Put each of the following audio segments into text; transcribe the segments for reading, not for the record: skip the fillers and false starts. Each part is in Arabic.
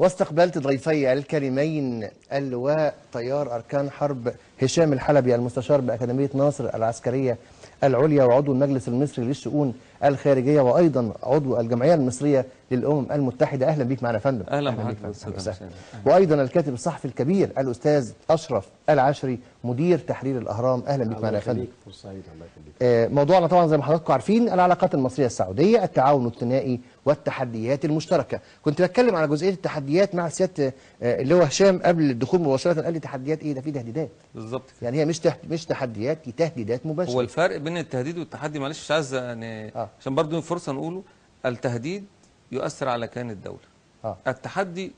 واستقبلت ضيفي الكريمين اللواء طيار أركان حرب هشام الحلبي المستشار بأكاديمية ناصر العسكرية العليا وعضو المجلس المصري للشؤون الخارجية وأيضا عضو الجمعية المصرية للأمم المتحدة. أهلا بيك معنا يا فندم. أهلا بك. وأيضا الكاتب الصحفي الكبير الأستاذ أشرف العشري مدير تحرير الأهرام. أهلا بيك معنا يا فندم. موضوعنا طبعا زي ما حضراتكم عارفين العلاقات المصرية السعودية، التعاون الثنائي والتحديات المشتركة. كنت بتكلم على جزئية التحديات مع سيادة اللي هو هشام قبل الدخول مباشرة، قال لي تحديات إيه؟ ده في تهديدات. بالظبط. يعني هي مش تحديات، دي تهديدات مباشرة. هو الفرق بين التهديد والتحدي، معلش مش عايز يعني عشان برضه فرصة نقوله، التهديد يؤثر على كيان الدولة. التحدي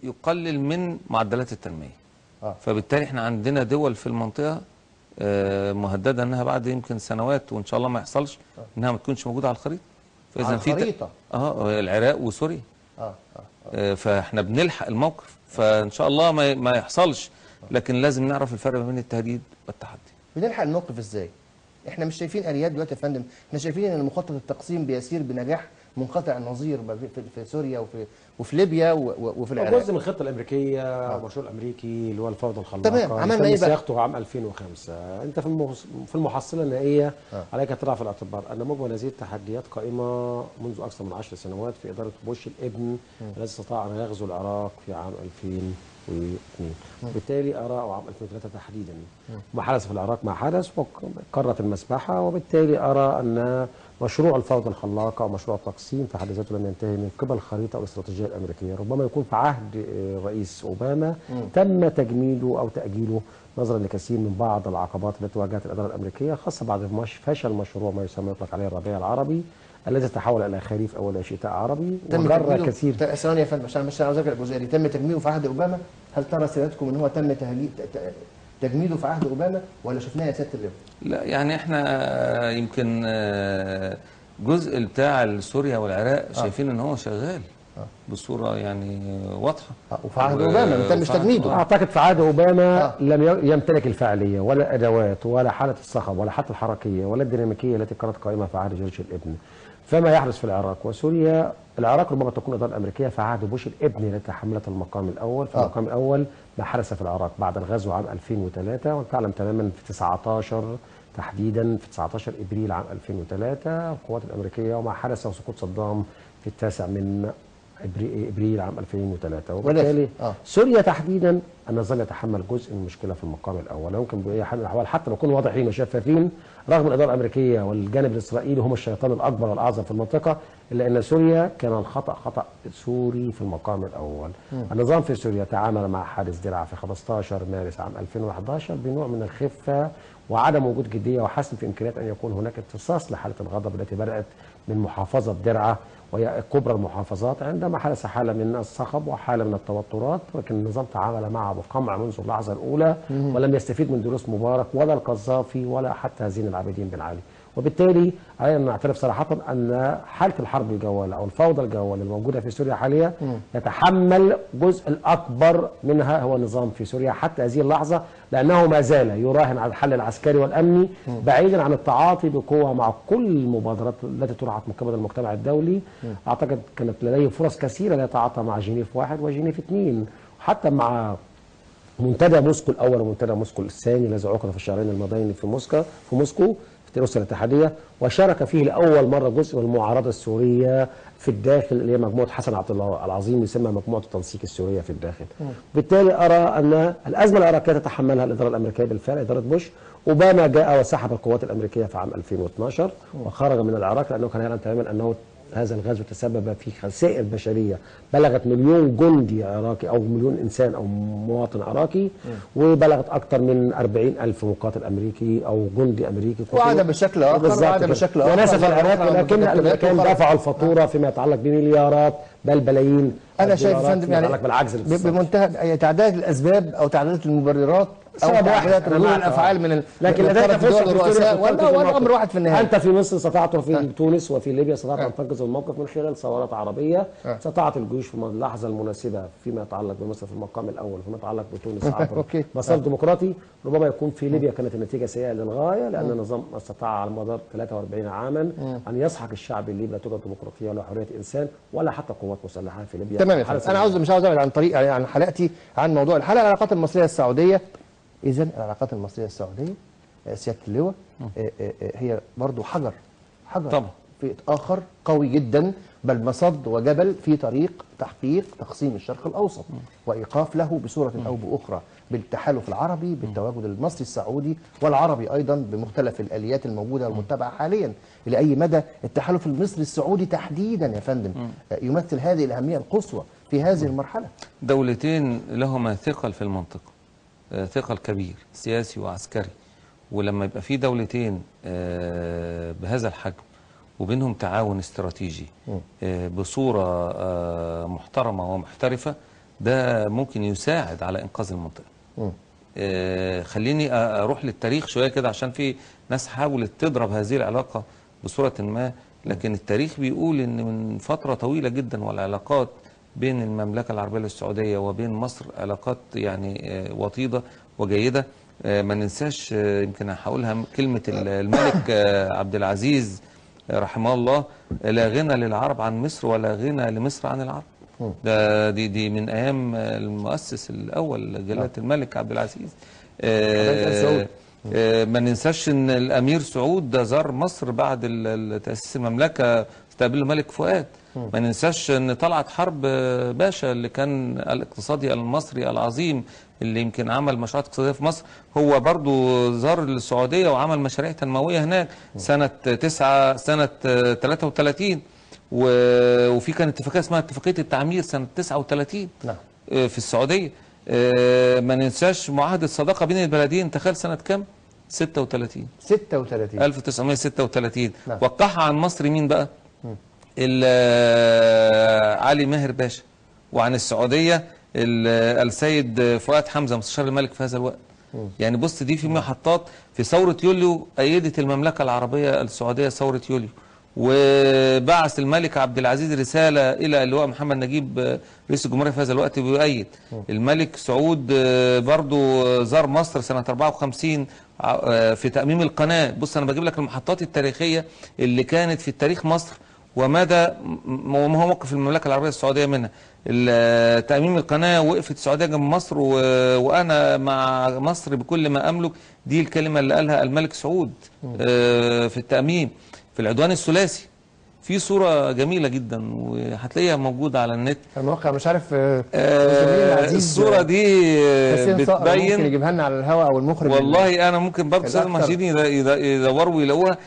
يقلل من معدلات التنمية. فبالتالي احنا عندنا دول في المنطقة مهددة انها بعد يمكن سنوات وان شاء الله ما يحصلش انها ما تكونش موجودة على الخريطة. فاذا في الخريطة العراق وسوريا. فاحنا بنلحق الموقف، فان شاء الله ما يحصلش، لكن لازم نعرف الفرق بين التهديد والتحدي. بنلحق الموقف ازاي؟ احنا مش شايفين اليات دلوقتي يا فندم، احنا شايفين ان مخطط التقسيم بيسير بنجاح منقطع النظير في سوريا وفي ليبيا وفي العراق. جزء من الخطه الامريكيه والمشروع الامريكي اللي هو الفوضى الخلاقه. تمام. عملنا ايه بقى؟ صياغته عام 2005. انت في المحصله النهائيه عليك تضع في الاعتبار ان مجمل هذه التحديات قائمه منذ اكثر من 10 سنوات في اداره بوش الابن الذي استطاع ان يغزو العراق في عام 2002. وبالتالي أرى عام 2003 تحديدا ما حدث في العراق ما حدث وقرت المسبحة. وبالتالي أرى أن مشروع الفوضى الخلاقة ومشروع التقسيم في حد ذاته لم ينتهي من قبل الخريطة والاستراتيجية الأمريكية. ربما يكون في عهد الرئيس أوباما تم تجميده أو تأجيله نظرا لكثير من بعض العقبات التي واجهت الإدارة الأمريكية، خاصة بعد فشل مشروع ما يسمى يطلق عليه الربيع العربي الذي تحول الى خريف اول شتاء عربي وجرى كثير. ثواني يا فندم عشان مش عاوز اذكر الجزئيه دي. تم تجميده في عهد اوباما؟ هل ترى سيادتكم ان هو تم تجميده في عهد اوباما ولا شفناه يا سياده اللواء؟ لا يعني احنا يمكن جزء بتاع سوريا والعراق شايفين ان هو شغال بصوره يعني واضحه. وفي عهد اوباما ما تمش تجميده. اعتقد في عهد اوباما لم يمتلك الفعاليه ولا الادوات ولا حاله الصخب ولا حتى الحركيه ولا الديناميكيه التي كانت قائمه في عهد جورج الابن. فما يحدث في العراق وسوريا، العراق ربما تكون الاداره الامريكيه في عهد بوش الابن التي تحملت المقام الاول. في المقام الاول ما حدث في العراق بعد الغزو عام 2003، وتعلم تماما في 19 تحديدا في 19 ابريل عام 2003 القوات الامريكيه وما حدث وسقوط صدام في 9 من ابريل عام 2003. وبالتالي سوريا تحديدا النظام يتحمل جزء من المشكله في المقام الاول. يمكن باي حال من الاحوال حتى نكون واضحين وشفافين، رغم الاداره الامريكيه والجانب الاسرائيلي هم الشيطان الاكبر والاعظم في المنطقه، الا ان سوريا كان الخطا خطا سوري في المقام الاول. النظام في سوريا تعامل مع حادث درعا في 15 مارس عام 2011 بنوع من الخفه وعدم وجود جديه وحسم في امكانيات ان يكون هناك امتصاص لحاله الغضب التي بدات من محافظه درعا وهي كبرى المحافظات عندما حدث حاله من الصخب وحاله من التوترات، ولكن النظام تعامل معها بقمع منذ اللحظه الاولى ولم يستفيد من دروس مبارك ولا القذافي ولا حتى زين العابدين بن علي. وبالتالي علينا ان نعترف صراحه ان حاله الحرب الجوال او الفوضى الجوال الموجوده في سوريا حاليا يتحمل جزء الاكبر منها هو النظام في سوريا حتى هذه اللحظه، لانه ما زال يراهن على الحل العسكري والامني بعيدا عن التعاطي بقوه مع كل المبادرات التي طرحت من قبل المجتمع الدولي. اعتقد كانت لديه فرص كثيره ليتعاطى مع جنيف 1 وجنيف 2 وحتى مع منتدى موسكو الاول ومنتدى موسكو الثاني الذي عقد في الشهرين الماضيين في موسكو في روسيا الاتحاديه، وشارك فيه لاول مره جزء من المعارضه السوريه في الداخل اللي هي مجموعه حسن عبد الله العظيم يسمى مجموعه التنسيق السوريه في الداخل. بالتالي ارى ان الازمه العراقيه تتحملها الاداره الامريكيه بالفعل اداره بوش. اوباما جاء وسحب القوات الامريكيه في عام 2012 وخرج من العراق لانه كان يعلم تماما انه هذا الغزو تسبب في خسائر بشريه بلغت 1,000,000 جندي عراقي او 1,000,000 انسان او مواطن عراقي، وبلغت اكثر من 40,000 مقاتل امريكي او جندي امريكي. وعاد بشكل اخر وعاد بشكل اخر وناسف العراق، لكن الامريكان دفعوا الفاتوره فيما يتعلق بمليارات بل بلايين. انا شايف يا فندم يعني بالعجز بمنتهى تعداد الاسباب او تعداد المبررات تعبيرات ردود الافعال من لكن لديك فرصه الرؤساء ولا امر واحد في النهايه. انت في مصر استطعت، وفي تونس وفي ليبيا استطعت ان تنقذ الموقف من خلال ثورات عربيه. استطاعت الجيوش في اللحظه المناسبه فيما يتعلق بمصر في المقام الاول، وفيما يتعلق بتونس عبر مسار ديمقراطي. ربما يكون في ليبيا كانت النتيجه سيئه للغايه، لان النظام استطاع على مدار 43 عاما ان يسحق الشعب الليبي. لا توجد ديمقراطيه ولا حريه انسان ولا حتى قوات مسلحه في ليبيا. تمام. انا مش عاوز ابعد عن طريق عن حلقتي عن موضوع الحلقه، العلاقات المصريه السعوديه. اذا العلاقات المصريه السعوديه سياده اللواء هي برضو حجر طبعا في اخر قوي جدا، بل مصد وجبل في طريق تحقيق تقسيم الشرق الاوسط وايقاف له بصوره او باخرى، بالتحالف العربي، بالتواجد المصري السعودي والعربي ايضا بمختلف الاليات الموجوده والمتبعه حاليا. الى اي مدى التحالف المصري السعودي تحديدا يا فندم يمثل هذه الاهميه القصوى في هذه المرحله؟ دولتين لهما ثقل في المنطقه، ثقل كبير سياسي وعسكري، ولما يبقى في دولتين بهذا الحجم وبينهم تعاون استراتيجي بصورة محترمة ومحترفة، ده ممكن يساعد على إنقاذ المنطقة. خليني أروح للتاريخ شوية كده، عشان في ناس حاولت تضرب هذه العلاقة بصورة ما، لكن التاريخ بيقول إن من فترة طويلة جدا والعلاقات بين المملكة العربية السعودية وبين مصر علاقات يعني وطيدة وجيدة. ما ننساش، يمكن هقولها كلمة الملك عبد العزيز رحمه الله: لا غنى للعرب عن مصر ولا غنى لمصر عن العرب. دي من ايام المؤسس الاول جلاله الملك عبد العزيز. ما ننساش ان الامير سعود ده زار مصر بعد تاسيس المملكه، استقبله الملك فؤاد. ما ننساش ان طلعت حرب باشا اللي كان الاقتصادي المصري العظيم، اللي يمكن عمل مشروعات اقتصاديه في مصر، هو برضو زار السعوديه وعمل مشاريع تنمويه هناك سنه 33. وفي كانت اتفاقيه اسمها اتفاقيه التعمير سنه 39 في السعوديه. ما ننساش معاهده صداقه بين البلدين، تخيل سنه كام؟ 36 1936. وقعها عن مصر مين بقى؟ علي ماهر باشا، وعن السعوديه السيد فؤاد حمزه مستشار الملك في هذا الوقت. يعني بص، دي في محطات. في ثوره يوليو ايدت المملكه العربيه السعوديه ثوره يوليو، وبعث الملك عبد العزيز رساله الى اللواء محمد نجيب رئيس الجمهوريه في هذا الوقت بيؤيد. الملك سعود برضو زار مصر سنه 54 في تأميم القناه. بص انا بجيب لك المحطات التاريخيه اللي كانت في تاريخ مصر ومدى ما هو موقف المملكه العربيه السعوديه منها. تأميم القناه، وقفت السعوديه جنب مصر وانا مع مصر بكل ما املك. دي الكلمه اللي قالها الملك سعود في التأميم. في العدوان الثلاثي في صورة جميلة جدا وهتلاقيها موجودة على النت. الموقع مش عارف الصورة دي بتبين، ممكن يجيبها لنا على الهواء او المخرج. والله انا ممكن برضه استاذ المشاهدين يدوروا ويلاقوها.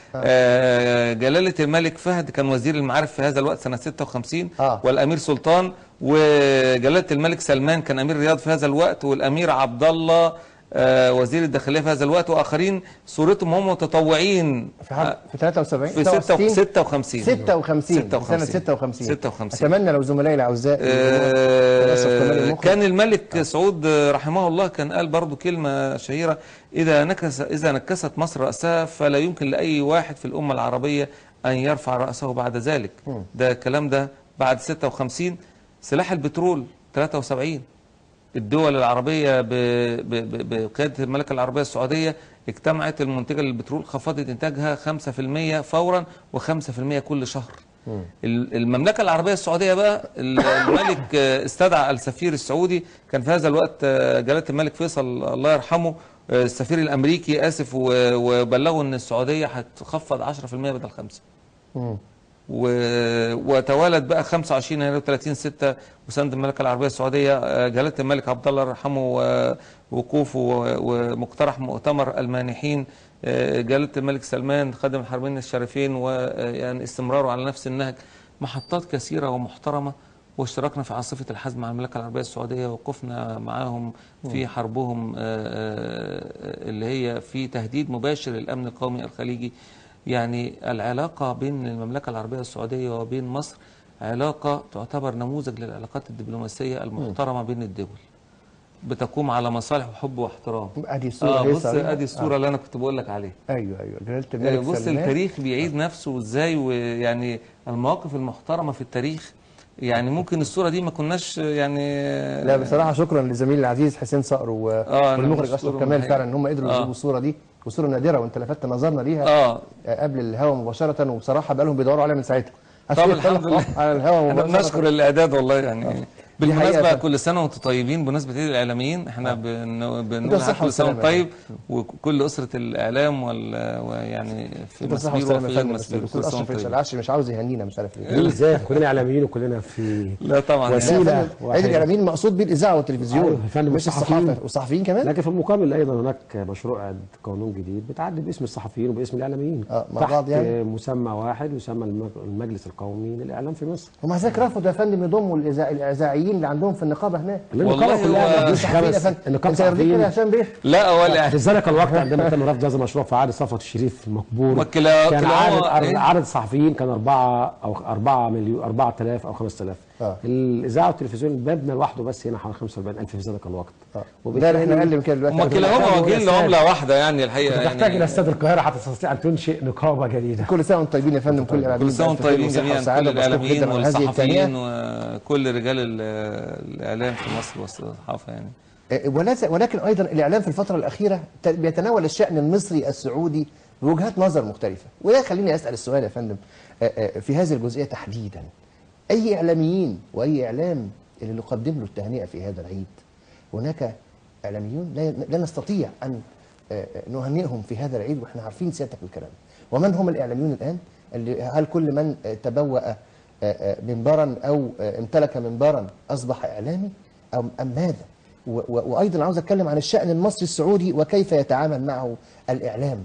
جلالة الملك فهد كان وزير المعارف في هذا الوقت سنة 56 والامير سلطان، وجلالة الملك سلمان كان امير الرياض في هذا الوقت، والامير عبد الله وزير الداخليه في هذا الوقت، واخرين صورتهم هم متطوعين في 73 في 56 سنه 56. اتمنى لو زملائي الاعزاء كان الملك سعود رحمه الله كان قال برضو كلمه شهيره: اذا نكست مصر راسها فلا يمكن لاي واحد في الامه العربيه ان يرفع راسه بعد ذلك. ده الكلام ده بعد 56. سلاح البترول 73، الدول العربية بقيادة المملكة العربية السعودية اجتمعت المنتجة للبترول، خفضت إنتاجها 5% فورا و5% كل شهر. المملكة العربية السعودية بقى الملك استدعى السفير السعودي، كان في هذا الوقت جلالة الملك فيصل الله يرحمه السفير الأمريكي آسف، وبلغوا أن السعودية هتخفض 10% بدل 5. وتوالت بقى 25 يناير 30/6 وسند المملكه العربيه السعوديه جلاله الملك عبد الله يرحمه وقوفه ومقترح مؤتمر المانحين، جلاله الملك سلمان خادم الحرمين الشريفين، ويعني استمراره على نفس النهج. محطات كثيره ومحترمه، واشتركنا في عاصفه الحزم مع المملكه العربيه السعوديه، ووقفنا معاهم في حربهم اللي هي في تهديد مباشر للامن القومي الخليجي. يعني العلاقة بين المملكة العربية السعودية وبين مصر علاقة تعتبر نموذج للعلاقات الدبلوماسية المحترمة بين الدول. بتقوم على مصالح وحب واحترام. ادي الصوره بص ادي الصوره اللي انا كنت بقول لك عليها. ايوه جلاله الملك بص سلمان. التاريخ بيعيد نفسه ازاي، ويعني المواقف المحترمه في التاريخ. يعني ممكن الصوره دي ما كناش يعني لا بصراحه شكرا لزميلي العزيز حسين صقر والمخرج اشرف كمال فعلا ان هم قدروا يجيبوا الصوره دي، وصوره نادره وانت لفتت نظرنا ليها قبل الهوا مباشره، وبصراحه بقى لهم بيدوروا عليها من ساعتها. طب الحمد لله على الهوا مباشره. احنا بنشكر الاعداد والله يعني. دي بالمناسبه كل سنه وانتم طيبين، بمناسبه عيد الاعلاميين احنا بنقول كل سنه وانتم طيب، وكل اسره الاعلام ويعني في مسبير وفي غير مسبير كل سنه وانتم طيبين. العشري مش عاوز يهنينا مش عارف ليه. ازاي كلنا اعلاميين وكلنا في لا طبعا وسيله عيد الاعلاميين مقصود بيه الاذاعه والتلفزيون مش الصحافه والصحفيين كمان. لكن في المقابل ايضا هناك مشروع قانون جديد بتعدي باسم الصحفيين وباسم الاعلاميين مع بعض يعني مسمى واحد يسمى المجلس القومي للاعلام في مصر. ومع ذلك رفضوا يا فندم يضموا الاذاعيين اللي عندهم في النقابه هناك. النقابه كلها ما خمس النقابه صحفيين كده هشام بيه. لا ولا في ذلك الوقت عندما تم رفض هذا المشروع في عهد صفوت الشريف مقبول كان عدد الصحفيين كان 4000 او 5000. الاذاعه والتلفزيون مبنى لوحده بس هنا حوالي 45,000 في ذلك الوقت. وبالتالي احنا اقل من كده دلوقتي. هم كلاهما واجهين لعمله واحده يعني الحقيقه. تحتاج الى استاد القاهره حتى تستطيع ان تنشئ نقابه جديده. كل سنه وانتم طيبين يا فندم. كل الاعلاميين كل سنه وانتم طيبين جميعا، كل الاعلاميين والصحفيين وكل رجال الاعلام في مصر والصحافه يعني. ولكن ايضا الاعلام في الفتره الاخيره بيتناول الشان المصري السعودي بوجهات نظر مختلفه، وده خليني اسال السؤال يا فندم في هذه الجزئيه تحديدا. اي اعلاميين واي اعلام اللي نقدم له التهنئه في هذا العيد؟ هناك اعلاميون لا نستطيع ان نهنئهم في هذا العيد واحنا عارفين سيادتك الكلام. ومن هم الاعلاميون الان؟ هل كل من تبوأ منبرا او امتلك منبرا اصبح اعلامي ام ماذا؟ وايضا عاوز اتكلم عن الشأن المصري السعودي وكيف يتعامل معه الاعلام.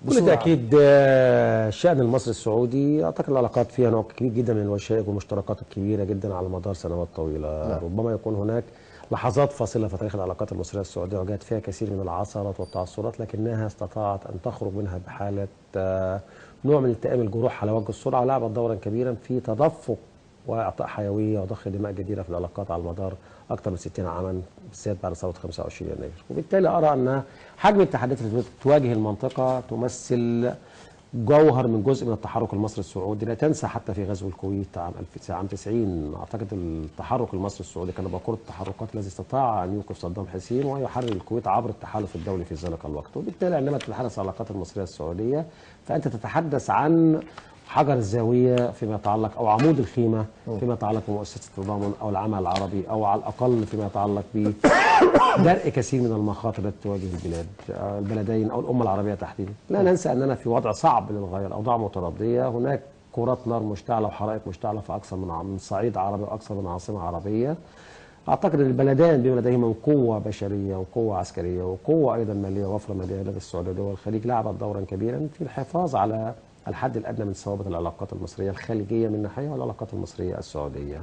بكل تاكيد الشأن المصري السعودي اعتقد العلاقات فيها نوع كبير جدا من الوشائج والمشتركات الكبيره جدا على مدار سنوات طويله. ربما يكون هناك لحظات فاصله في تاريخ العلاقات المصريه السعوديه وجدت فيها كثير من العثرات والتعثرات، لكنها استطاعت ان تخرج منها بحاله نوع من التئام الجروح على وجه السرعه، ولعبت دورا كبيرا في تدفق واعطاء حيويه وضخ دماء جديده في العلاقات على مدار اكثر من 60 عاما بالذات بعد ثوره 25 يناير. وبالتالي ارى ان حجم التحديات التي تواجه المنطقه تمثل جوهر من جزء من التحرك المصري السعودي. لا تنسى حتى في غزو الكويت عام 90 اعتقد التحرك المصري السعودي كان بقوه التحركات الذي استطاع ان يوقف صدام حسين ويحرر الكويت عبر التحالف الدولي في ذلك الوقت. وبالتالي عندما تتحدث عن العلاقات المصريه السعوديه فانت تتحدث عن حجر الزاويه فيما يتعلق او عمود الخيمه فيما يتعلق بمؤسسه التضامن او العمل العربي، او على الاقل فيما يتعلق بدرء كثير من المخاطر التي تواجه البلدين او الامه العربيه تحديدا. لا ننسى اننا في وضع صعب للغايه، الاوضاع مترديه، هناك كرات نار مشتعله وحرائق مشتعله في اكثر من صعيد عربي واكثر من عاصمه عربيه. اعتقد ان البلدان بما لديهما قوه بشريه وقوه عسكريه وقوه ايضا ماليه ووفره ماليه لدى السعوديه ودول الخليج لعبت دورا كبيرا في الحفاظ على الحد الادنى من ثوابت العلاقات المصريه الخليجيه من ناحيه والعلاقات المصريه السعوديه.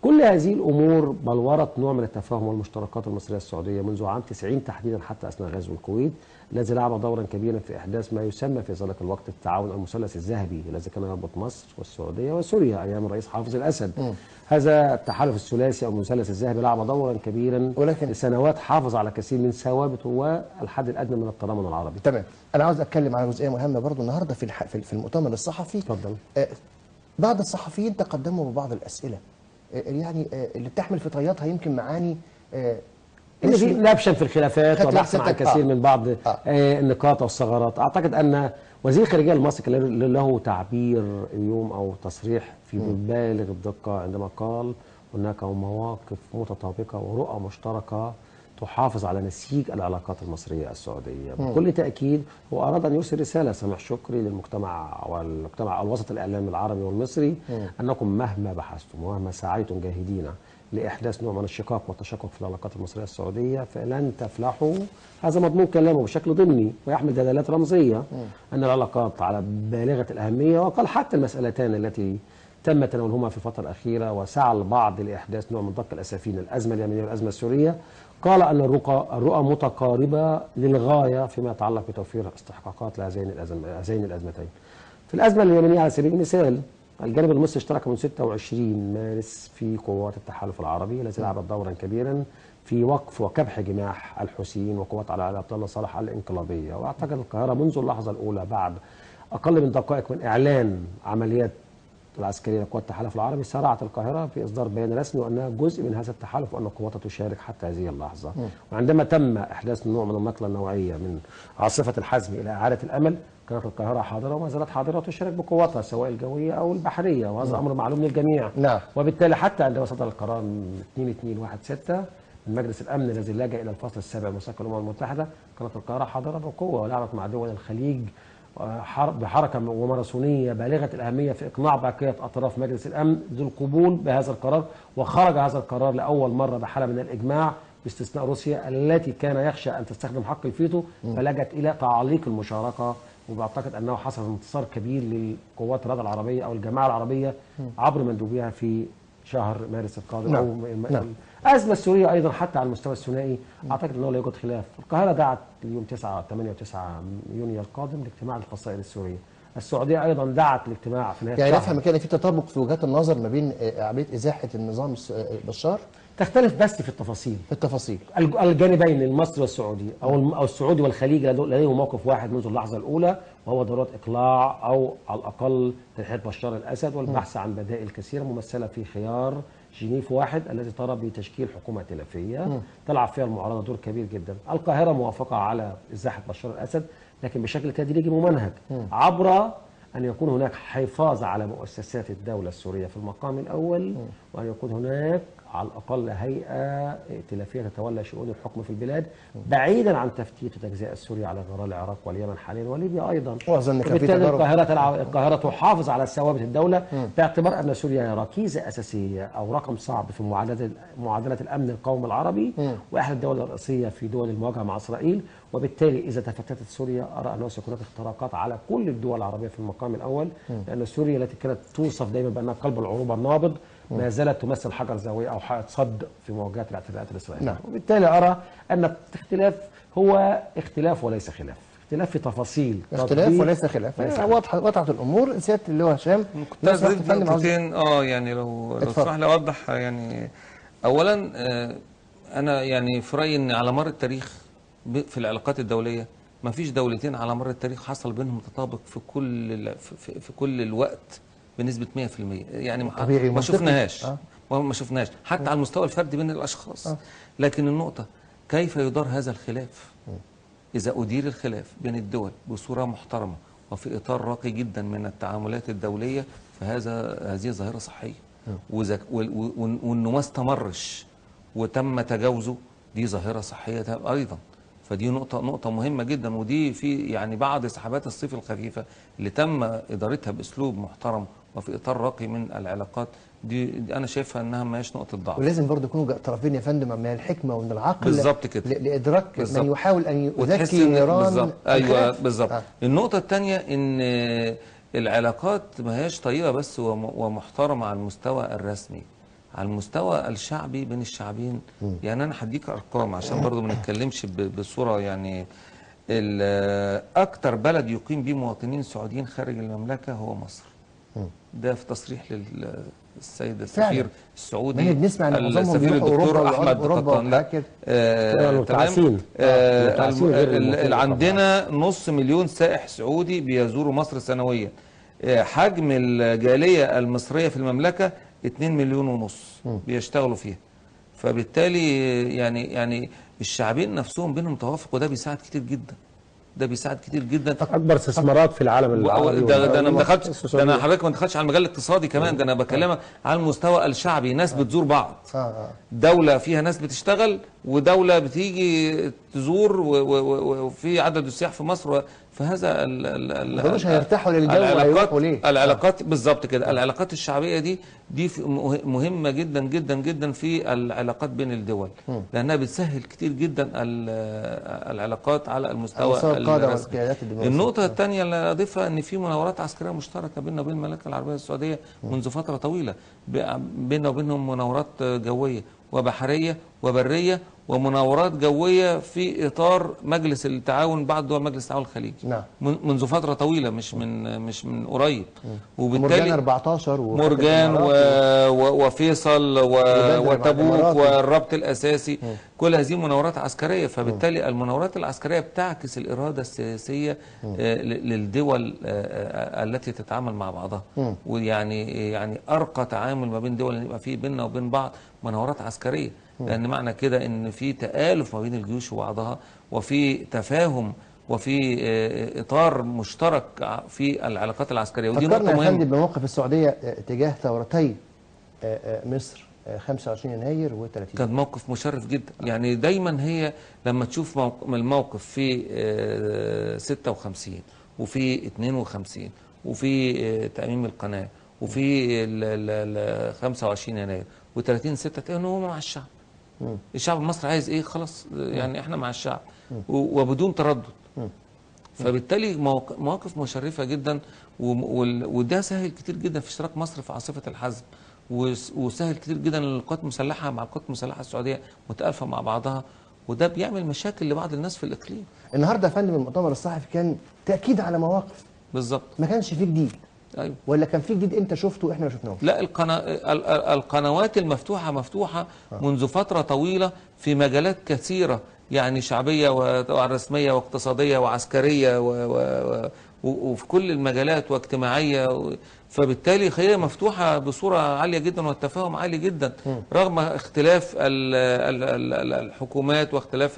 كل هذه الامور بلورت نوع من التفاهم والمشتركات المصريه السعوديه منذ عام 90 تحديدا حتى اثناء غزو الكويت، الذي لعب دورا كبيرا في احداث ما يسمى في ذلك الوقت التعاون المثلث الذهبي الذي كان يربط مصر والسعوديه وسوريا ايام الرئيس حافظ الاسد. هذا التحالف الثلاثي او المثلث الذهبي لعب دورا كبيرا ولكن لسنوات حافظ على كثير من ثوابته والحد الادنى من التضامن العربي. تمام. انا عاوز اتكلم على جزئيه مهمه برضو النهارده في المؤتمر الصحفي. اتفضل. بعض الصحفيين تقدموا ببعض الاسئله يعني اللي بتحمل في طياتها يمكن معاني ان في نبشا في الخلافات وبحثا عن كثير من بعض النقاط والثغرات. اعتقد ان وزير الخارجيه المصري كان له تعبير اليوم او تصريح في بالغ الدقه عندما قال هناك مواقف متطابقه ورؤى مشتركه تحافظ على نسيج العلاقات المصريه السعوديه. بكل تاكيد هو اراد ان يرسل رساله سمح شكري للمجتمع والمجتمع الوسط الاعلامي العربي والمصري انكم مهما بحثتم ومهما سعيتم جاهدين لاحداث نوع من الشقاق والتشقق في العلاقات المصريه السعوديه فلن تفلحوا. هذا مضمون كلامه بشكل ضمني ويحمل دلالات رمزيه ان العلاقات على بالغه الاهميه، وقال حتى المسالتان التي تم تناولهما في الفتره الاخيره وسعى البعض لاحداث نوع من دق الاسافين، الازمه اليمنيه والازمه السوريه، قال ان الرؤى متقاربه للغايه فيما يتعلق بتوفير استحقاقات لهذين الازمتين. في الازمه اليمنيه على سبيل المثال الجانب المصري اشترك من 26 مارس في قوات التحالف العربي التي لعبت دورا كبيرا في وقف وكبح جماح الحوثيين وقوات علي عبد الله صالح الانقلابيه. واعتقد القاهره منذ اللحظه الاولى بعد اقل من دقائق من اعلان عمليات العسكريه لقوات التحالف العربي سارعت القاهره في اصدار بيان رسمي وانها جزء من هذا التحالف وان قواتها تشارك حتى هذه اللحظه. وعندما تم احداث نوع من النقله النوعيه من عاصفه الحزم الى اعاده الامل كانت القاهره حاضره وما زالت حاضره وتشارك بقواتها سواء الجويه او البحريه، وهذا امر معلوم للجميع. نعم. وبالتالي حتى عندما صدر القرار 2216 من مجلس الامن الذي لجا الى الفصل السابع من الامم المتحده كانت القاهره حاضره بقوه ولعبت مع دول الخليج بحركه وماراثونيه بالغه الاهميه في اقناع بقيه اطراف مجلس الامن ذو القبول بهذا القرار، وخرج هذا القرار لاول مره بحاله من الاجماع باستثناء روسيا التي كان يخشى ان تستخدم حق الفيتو فلجت الى تعليق المشاركه. وبعتقد انه حصل انتصار كبير للقوات الرابعه العربيه او الجماعه العربيه عبر مندوبيها في شهر مارس القادم. نعم. الازمه السوريه ايضا حتى على المستوى الثنائي اعتقد انه لا يوجد خلاف. القاهره دعت يوم 8 و9 يونيو القادم لاجتماع الفصائل السوريه. السعوديه ايضا دعت الاجتماع في نهايه يعني نفهم كده في تطابق في وجهات النظر ما بين عمليه ازاحه النظام بشار، تختلف بس في التفاصيل. الجانبين المصري والسعودي او السعودي والخليج لديهم موقف واحد منذ اللحظه الاولى وهو ضروره اقلاع او على الاقل تنحيه بشار الاسد والبحث عن بدائل كثيره ممثله في خيار جنيف واحد الذي ترى بتشكيل حكومه ائتلافيه تلعب فيها المعارضه دور كبير جدا. القاهره موافقه على ازاحه بشار الاسد لكن بشكل تدريجي ممنهج عبر أن يكون هناك حفاظ على مؤسسات الدولة السورية في المقام الأول وأن يكون هناك على الأقل هيئة ائتلافية تتولى شؤون الحكم في البلاد بعيدا عن تفتيت وتجزئة سوريا على غرار العراق واليمن حاليا وليبيا أيضا. وبالتالي القاهرة تحافظ على ثوابت الدولة باعتبار أن سوريا ركيزة أساسية أو رقم صعب في معادلة الأمن القومي العربي وأحد الدول الرئيسية في دول المواجهة مع إسرائيل. وبالتالي إذا تفتتت سوريا أرى أنه سيكون هناك اختراقات على كل الدول العربية في المقام الأول لأن سوريا التي كانت توصف دائما بأنها قلب العروبة النابض ما زالت تمثل حجر زاوية أو حائط صد في مواجهة الاعتداءات الإسرائيلية. نعم. وبالتالي أرى أن الاختلاف هو اختلاف وليس خلاف، اختلاف في تفاصيل اختلاف وليس خلاف. وضحت الأمور. سيادة اللواء هشام كنت عايز أضيف نقطتين يعني لو تسمح لي أوضح. يعني أولا أنا يعني في رأيي أن على مر التاريخ في العلاقات الدولية ما فيش دولتين على مر التاريخ حصل بينهم تطابق في كل الوقت بنسبة 100%. يعني ما شفناهاش ما شفناهاش حتى على المستوى الفردي بين الأشخاص. لكن النقطة كيف يدار هذا الخلاف؟ إذا أدير الخلاف بين الدول بصورة محترمة وفي إطار راقي جدا من التعاملات الدولية هذه ظاهرة صحية. وإنه ما استمرش وتم تجاوزه دي ظاهرة صحية أيضا. فدي نقطة مهمة جدا. ودي في يعني بعض سحبات الصيف الخفيفة اللي تم إدارتها بأسلوب محترم وفي إطار راقي من العلاقات دي أنا شايفها أنها ما هيش نقطة ضعف. ولازم برضه يكونوا طرفين يا فندم من الحكمة ومن العقل بالظبط كده لإدراك بالزبط. من يحاول أن يذكي نيران. بالظبط. أيوه بالظبط. النقطة الثانية إن العلاقات ما هيش طيبة بس ومحترمة على المستوى الرسمي، على المستوى الشعبي بين الشعبين. يعني أنا هديك أرقام عشان برضه ما نتكلمش بصورة يعني أكتر بلد يقيم به مواطنين سعوديين خارج المملكة هو مصر. ده في تصريح للسيد السفير السعودي السفير الدكتور أحمد قطان. تمام. عندنا 500,000 سائح سعودي بيزوروا مصر سنويا. حجم الجالية المصرية في المملكة 2.5 مليون بيشتغلوا فيها. فبالتالي يعني الشعبين نفسهم بينهم توافق وده بيساعد كتير جدا. اكبر استثمارات في العالم العربي. ده انا ما دخلتش، ده انا حضرتك ما دخلتش على المجال الاقتصادي كمان. ده انا بكلمك على المستوى الشعبي. ناس بتزور بعض. دولة فيها ناس بتشتغل ودولة بتيجي تزور وفي عدد السياح في مصر. فهذا مش هيرتاحوا للجو العلاقات بالظبط كده. العلاقات الشعبية دي مهمة جدا جدا جدا في العلاقات بين الدول لأنها بتسهل كتير جدا العلاقات على المستوى الرسمي. النقطة الثانية اللي أضيفها أن في مناورات عسكرية مشتركة بيننا وبين المملكة العربية السعودية منذ فترة طويلة. بيننا وبينهم مناورات جوية وبحرية وبرية ومناورات جويه في اطار مجلس التعاون بعد دول مجلس التعاون الخليجي. نعم. منذ فتره طويله، مش من قريب. وبالتالي مرجان 14 مرجان وفيصل وتبوك والربط الاساسي، كل هذه مناورات عسكريه. فبالتالي المناورات العسكريه بتعكس الاراده السياسيه للدول التي تتعامل مع بعضها. ويعني ارقى تعامل ما بين دول ان يبقى في بيننا وبين بعض مناورات عسكريه، لان معنى كده ان في تآلف ما بين الجيوش وبعضها، وفي تفاهم، وفي اطار مشترك في العلاقات العسكريه. ودي نقطه مهمه. فكرنا بموقف السعوديه تجاه ثورتي مصر 25 يناير و30. كان موقف مشرف جدا. يعني دايما هي لما تشوف الموقف في 56 وفي 52 وفي تأميم القناه وفي 25 يناير و30/6 تلاقي ان هو مع الشعب. الشعب المصري عايز ايه؟ خلاص يعني احنا مع الشعب وبدون تردد. فبالتالي مواقف مشرفه جدا، وده سهل كتير جدا في اشتراك مصر في عاصفه الحزم، وسهل كتير جدا للقوات المسلحه مع القوات المسلحه السعوديه متآلفه مع بعضها، وده بيعمل مشاكل لبعض الناس في الاقليم. النهارده يا فندم المؤتمر الصحفي كان تاكيد على مواقف. بالظبط. ما كانش فيه جديد. ايوه. ولا كان فيه جديد انت شفته احنا ما شفناهوش؟ لا، القنوات المفتوحه مفتوحه منذ فتره طويله في مجالات كثيره، يعني شعبيه ورسميه واقتصاديه وعسكريه وفي كل المجالات واجتماعيه. فبالتالي هي مفتوحه بصوره عاليه جدا والتفاهم عالي جدا، رغم اختلاف الحكومات واختلاف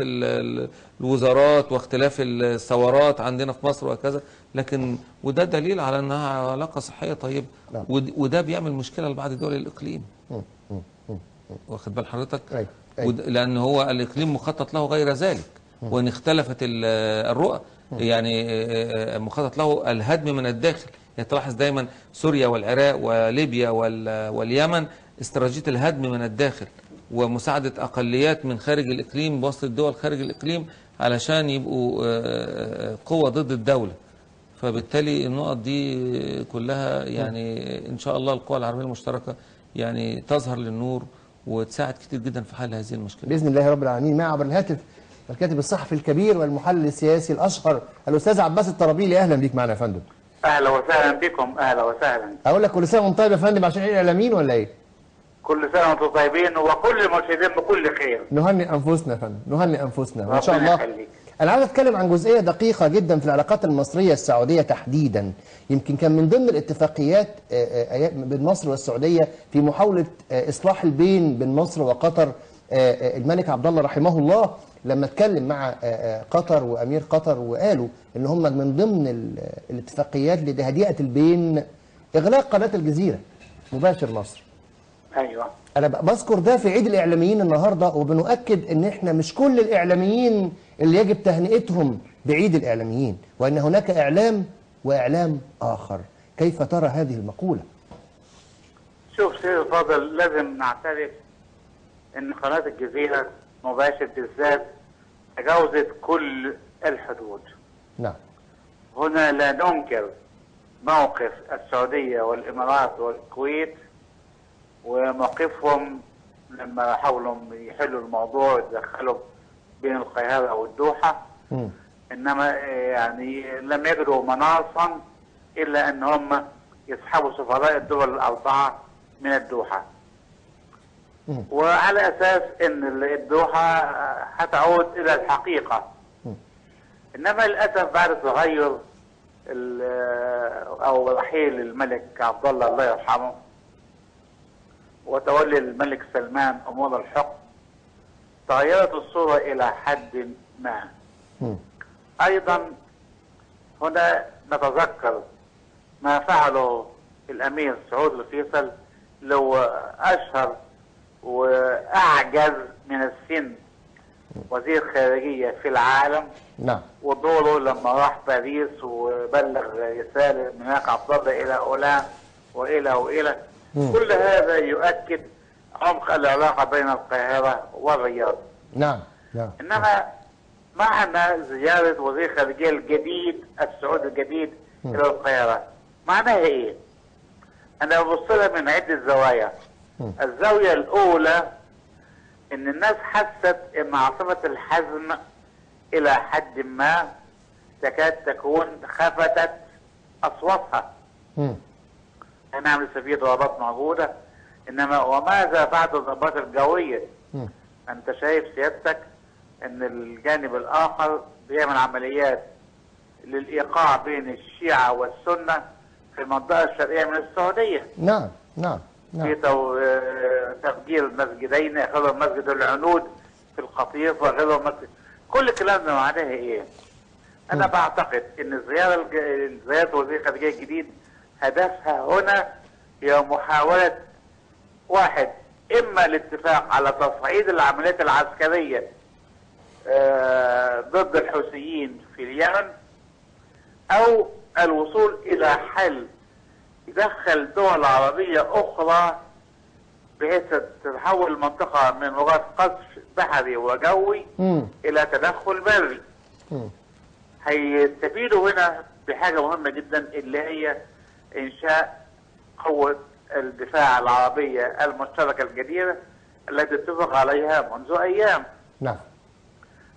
الوزارات واختلاف الثورات عندنا في مصر وهكذا. لكن وده دليل على انها علاقه صحيه طيبه. وده بيعمل مشكله لبعض دول الاقليم. واخد بال حضرتك؟ لان هو الاقليم مخطط له غير ذلك، وان اختلفت الرؤى. يعني مخطط له الهدم من الداخل. تلاحظ دايما سوريا والعراق وليبيا واليمن استراتيجيه الهدم من الداخل، ومساعده اقليات من خارج الاقليم بواسطه الدول خارج الاقليم علشان يبقوا قوه ضد الدوله. فبالتالي النقط دي كلها يعني ان شاء الله القوى العربيه المشتركه يعني تظهر للنور وتساعد كتير جدا في حل هذه المشكله باذن الله رب العالمين. معي عبر الهاتف الكاتب الصحفي الكبير والمحلل السياسي الاشهر الاستاذ عباس الطرابيلي. اهلا بيك معنا يا فندم. اهلا وسهلا بكم. اهلا وسهلا. اقول لك كل سنه وانت طيب يا فندم عشان عيد الاعلاميين ولا ايه؟ كل سنه وانتم طيبين وكل المرشدين بكل خير. نهنئ انفسنا يا فندم، نهنئ انفسنا وان شاء الله. انا عايز اتكلم عن جزئيه دقيقه جدا في العلاقات المصريه السعوديه تحديدا. يمكن كان من ضمن الاتفاقيات بين مصر والسعوديه في محاوله اصلاح البين بين مصر وقطر. الملك عبد الله رحمه الله لما اتكلم مع قطر وامير قطر وقالوا ان هم من ضمن الاتفاقيات لتهدئه البين اغلاق قناه الجزيره مباشر مصر. ايوه. انا بذكر ده في عيد الاعلاميين النهارده، وبنؤكد ان احنا مش كل الاعلاميين اللي يجب تهنئتهم بعيد الاعلاميين، وان هناك اعلام واعلام اخر. كيف ترى هذه المقوله؟ شوف سيدي الفاضل، لازم نعترف ان قناه الجزيره مباشر بالذات تجاوزت كل الحدود. نعم. هنا لا ننكر موقف السعوديه والامارات والكويت وموقفهم لما حاولوا يحلوا الموضوع ويدخلوا بين القاهره والدوحه. انما يعني لم يجدوا مناصا الا ان هم يسحبوا سفراء الدول الاربعه من الدوحه. وعلى اساس ان الدوحه هتعود الى الحقيقه. انما للاسف بعد تغير او رحيل الملك عبد الله يرحمه وتولي الملك سلمان امور الحكم تغيرت الصوره الى حد ما. ايضا هنا نتذكر ما فعله الامير سعود الفيصل، لو اشهر واعجز من السن وزير خارجيه في العالم. نعم. ودوره لما راح باريس وبلغ رساله من هناك عبد الله الى اولان والى كل هذا يؤكد عمق العلاقه بين القاهره والرياض. نعم. انما معنى زياره وزير الخارجيه الجديد السعودي الجديد الى القاهره معناها ايه؟ انا ببص لها من عده زوايا. الزاويه الاولى ان الناس حست ان عاصفة الحزم الى حد ما تكاد تكون خفتت اصواتها. نعم لسه في ضربات موجودة، انما وماذا بعد الضربات الجوية؟ انت شايف سيادتك ان الجانب الاخر بيعمل عمليات للايقاع بين الشيعة والسنة في المنطقة الشرقية من السعودية. نعم في تفجير مسجدين، غير مسجد العنود في القطيف وغير مسجد. كل الكلام ده معناه ايه؟ انا بعتقد ان زيارة وزير الخارجية الجديد هدفها هنا هي محاولة واحد، اما الاتفاق على تصعيد العمليات العسكرية ضد الحوثيين في اليمن، او الوصول الى حل يدخل دول عربية اخرى بحيث تتحول المنطقة من مجرد قصف بحري وجوي الى تدخل بري. هيستفيدوا هنا بحاجة مهمة جدا اللي هي انشاء قوة الدفاع العربية المشتركة الجديدة التي اتفق عليها منذ ايام. نعم.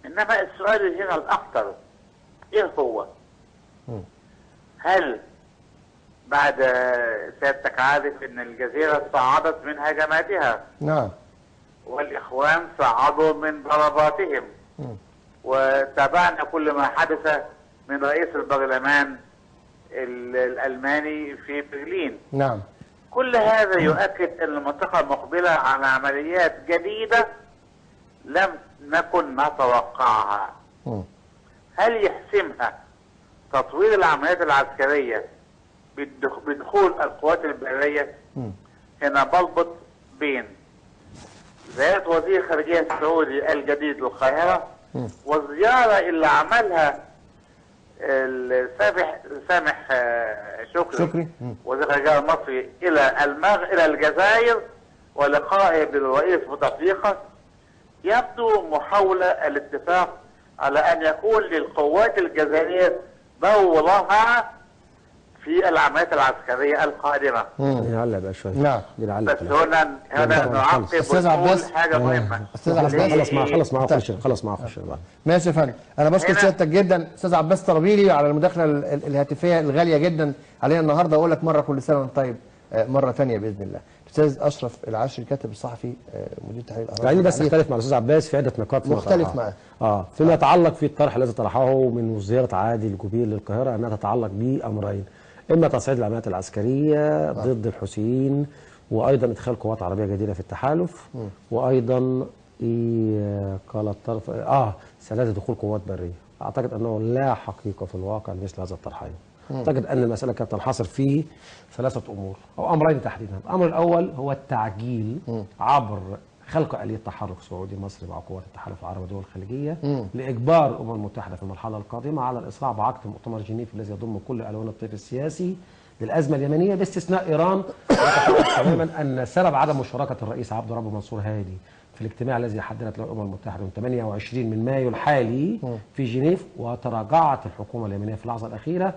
انما السؤال هنا الاخطر ايه هو؟ هل بعد سيادتك عارف ان الجزيرة صعدت من هجماتها؟ نعم. والاخوان صعدوا من ضرباتهم. وتابعنا كل ما حدث من رئيس البرلمان الالماني في برلين. نعم. كل هذا يؤكد ان المنطقة مقبلة على عمليات جديدة لم نكن نتوقعها. هل يحسمها تطوير العمليات العسكرية بدخول القوات البرية؟ هنا بلبط بين زيارة وزير الخارجية السعودي الجديد للقاهرة والزيارة اللي عملها سامح شكري وزير الخارجية المصري إلى الجزائر ولقائه بالرئيس بوتفليقة. يبدو محاولة الاتفاق على أن يكون للقوات الجزائرية دورها في العمليات العسكرية القادمة. نعلق بقى شوية. نعم. بس هنا نعقب أستاذ عباس حاجة مهمة. أستاذ عباس خلص معاه خش بقى. ماشي يا فندم، أنا بشكر سيادتك جدا أستاذ عباس طرابيلي على المداخلة الهاتفية الغالية جدا علينا النهارده، وأقول لك مرة كل سنة وأنت طيب مرة ثانية بإذن الله. الأستاذ أشرف العشري الكاتب الصحفي مدير تحرير الأهرام. يعني بس أختلف مع الأستاذ عباس في عدة نقاط. مختلف معاه. فيما يتعلق في الطرح الذي طرحه من زيارة عادل الجبير للقاهرة أنها تتعلق بأمرين: إما تصعيد العمليات العسكرية ضد الحوثيين، وأيضا إدخال قوات عربية جديدة في التحالف، وأيضا قال الطرف سداد دخول قوات برية. أعتقد أنه لا حقيقة في الواقع لمثل هذا الطرحين. أعتقد أن المسألة كانت تنحصر في ثلاثة أمور أو أمرين تحديدا. الأمر الأول هو التعجيل عبر خلق آلية تحرك سعودي مصري مع قوات التحالف العربي والدول الخليجية لإجبار الأمم المتحدة في المرحلة القادمة على الإسراع بعقد مؤتمر جنيف الذي يضم كل ألوان الطيف السياسي للأزمة اليمنية باستثناء إيران. تماما أن سبب عدم مشاركة الرئيس عبد الرب منصور هادي في الاجتماع الذي حددت له الأمم المتحدة يوم 28 من مايو الحالي في جنيف، وتراجعت الحكومة اليمنية في اللحظة الأخيرة،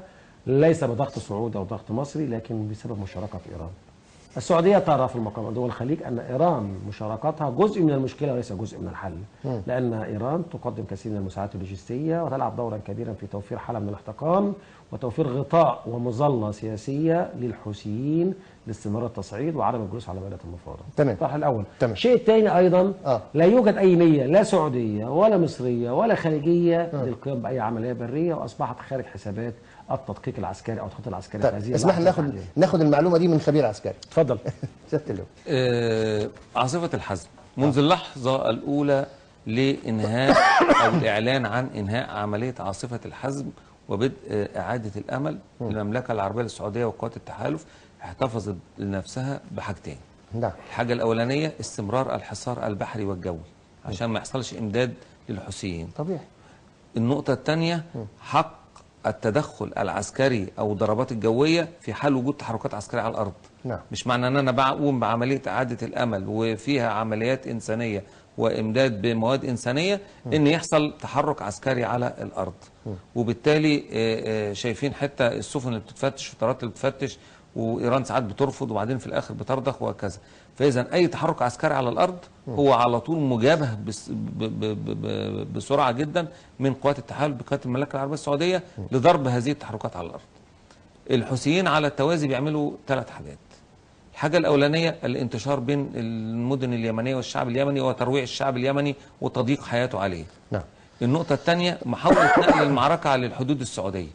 ليس بضغط سعودي أو ضغط مصري لكن بسبب مشاركة إيران. السعودية ترى في المقام دول الخليج أن إيران مشاركتها جزء من المشكلة وليس جزء من الحل، لأن إيران تقدم كثير من المساعدات اللوجستية وتلعب دورا كبيرا في توفير حالة من الاحتقان وتوفير غطاء ومظلة سياسية للحوثيين لاستمرار التصعيد وعدم الجلوس على مائدة المفاوضة. تمام. الطرح الأول. تمام. الشيء الثاني أيضا لا يوجد أي نية لا سعودية ولا مصرية ولا خليجية للقيام بأي عملية برية، وأصبحت خارج حسابات التدقيق العسكري أو الخطة العسكرية. طيب اسمح لي ناخد المعلومة دي من خبير عسكري. اتفضل. عاصفة الحزم منذ اللحظة الأولى لإنهاء أو الإعلان عن إنهاء عملية عاصفة الحزم وبدء إعادة الأمل، المملكة العربية السعودية وقوات التحالف احتفظت لنفسها بحاجتين. نعم. الحاجة الأولانية استمرار الحصار البحري والجوي عشان ما يحصلش إمداد للحوثيين. طبيعي. النقطة الثانية حق التدخل العسكري أو الضربات الجوية في حال وجود تحركات عسكرية على الأرض. نعم. مش معنى أن أنا بقوم بعملية إعادة الأمل وفيها عمليات إنسانية وإمداد بمواد إنسانية إن يحصل تحرك عسكري على الأرض. وبالتالي شايفين حتى السفن اللي بتتفتش والطيارات اللي بتفتش وايران ساعات بترفض وبعدين في الاخر بترضخ وهكذا. فاذا اي تحرك عسكري على الارض هو على طول مجابه بسرعه جدا من قوات التحالف بقياده المملكه العربيه السعوديه لضرب هذه التحركات على الارض. الحوثيين على التوازي بيعملوا 3 حاجات. الحاجه الاولانيه الانتشار بين المدن اليمنيه والشعب اليمني وترويع الشعب اليمني وتضييق حياته عليه. نعم. النقطه الثانيه محاوله نقل المعركه على الحدود السعوديه،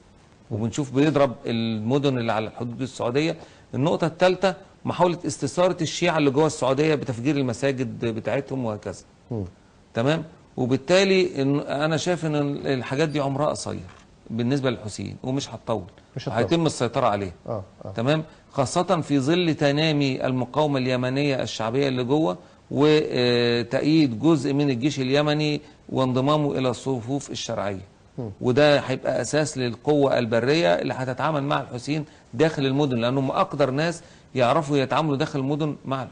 وبنشوف بيضرب المدن اللي على الحدود السعوديه. النقطه الثالثه محاوله استثاره الشيعة اللي جوه السعوديه بتفجير المساجد بتاعتهم وهكذا. تمام. وبالتالي انا شايف ان الحاجات دي عمرها قصير بالنسبه للحوثيين ومش هتطول، هيتم السيطره عليه. تمام. خاصه في ظل تنامي المقاومه اليمنيه الشعبيه اللي جوه وتأييد جزء من الجيش اليمني وانضمامه الى الصفوف الشرعيه. وده هيبقى اساس للقوه البريه اللي هتتعامل مع الحوثيين داخل المدن، لانهم اقدر ناس يعرفوا يتعاملوا داخل المدن مع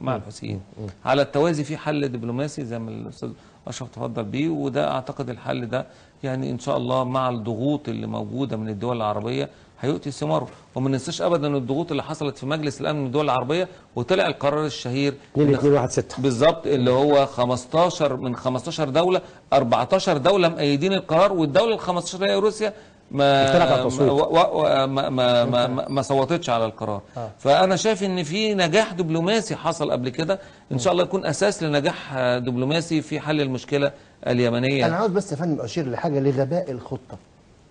الحوثيين. على التوازي في حل دبلوماسي زي ما الاستاذ اشرف تفضل بيه، وده اعتقد الحل ده يعني ان شاء الله مع الضغوط اللي موجوده من الدول العربيه هيؤتي ثماره. وما ننساش ابدا الضغوط اللي حصلت في مجلس الامن من الدول العربيه وطلع القرار الشهير 2216 بالظبط اللي هو 15 من 15 دوله 14 دوله مؤيدين القرار، والدوله ال 15 هي روسيا ما صوتتش على القرار. فانا شايف ان في نجاح دبلوماسي حصل قبل كده، ان شاء الله يكون اساس لنجاح دبلوماسي في حل المشكله اليمنيه. انا عاوز بس يا فندم اشير لحاجه، لغباء الخطه،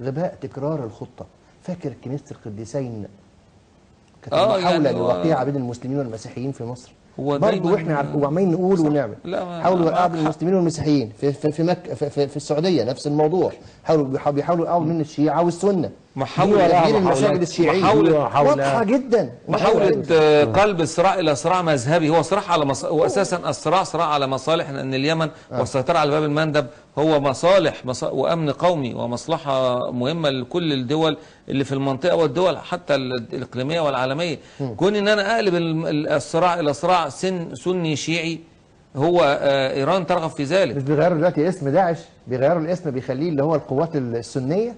غباء تكرار الخطه. فاكر كنيسه القديسين كانت محاوله للوقيعه بين المسلمين والمسيحيين في مصر، برضه واحنا وعمالين نقول ونعمل. حاولوا يوقعوا بين المسلمين والمسيحيين في مكه في السعوديه نفس الموضوع، بيحاولوا يوقعوا من الشيعه والسنه. محاولة تغيير المساجد الشيعيه واضحه جدا، محاولة قلب الصراع الى صراع مذهبي. هو صراع على هو اساسا الصراع صراع على مصالح، لان اليمن والسيطره على باب المندب هو مصالح وامن قومي ومصلحه مهمه لكل الدول اللي في المنطقه والدول حتى الاقليميه والعالميه. كون ان انا اقلب الصراع الى صراع سني شيعي، هو ايران ترغب في ذلك. مش بيغيروا دلوقتي اسم داعش، بيغيروا الاسم بيخليه اللي هو القوات السنيه.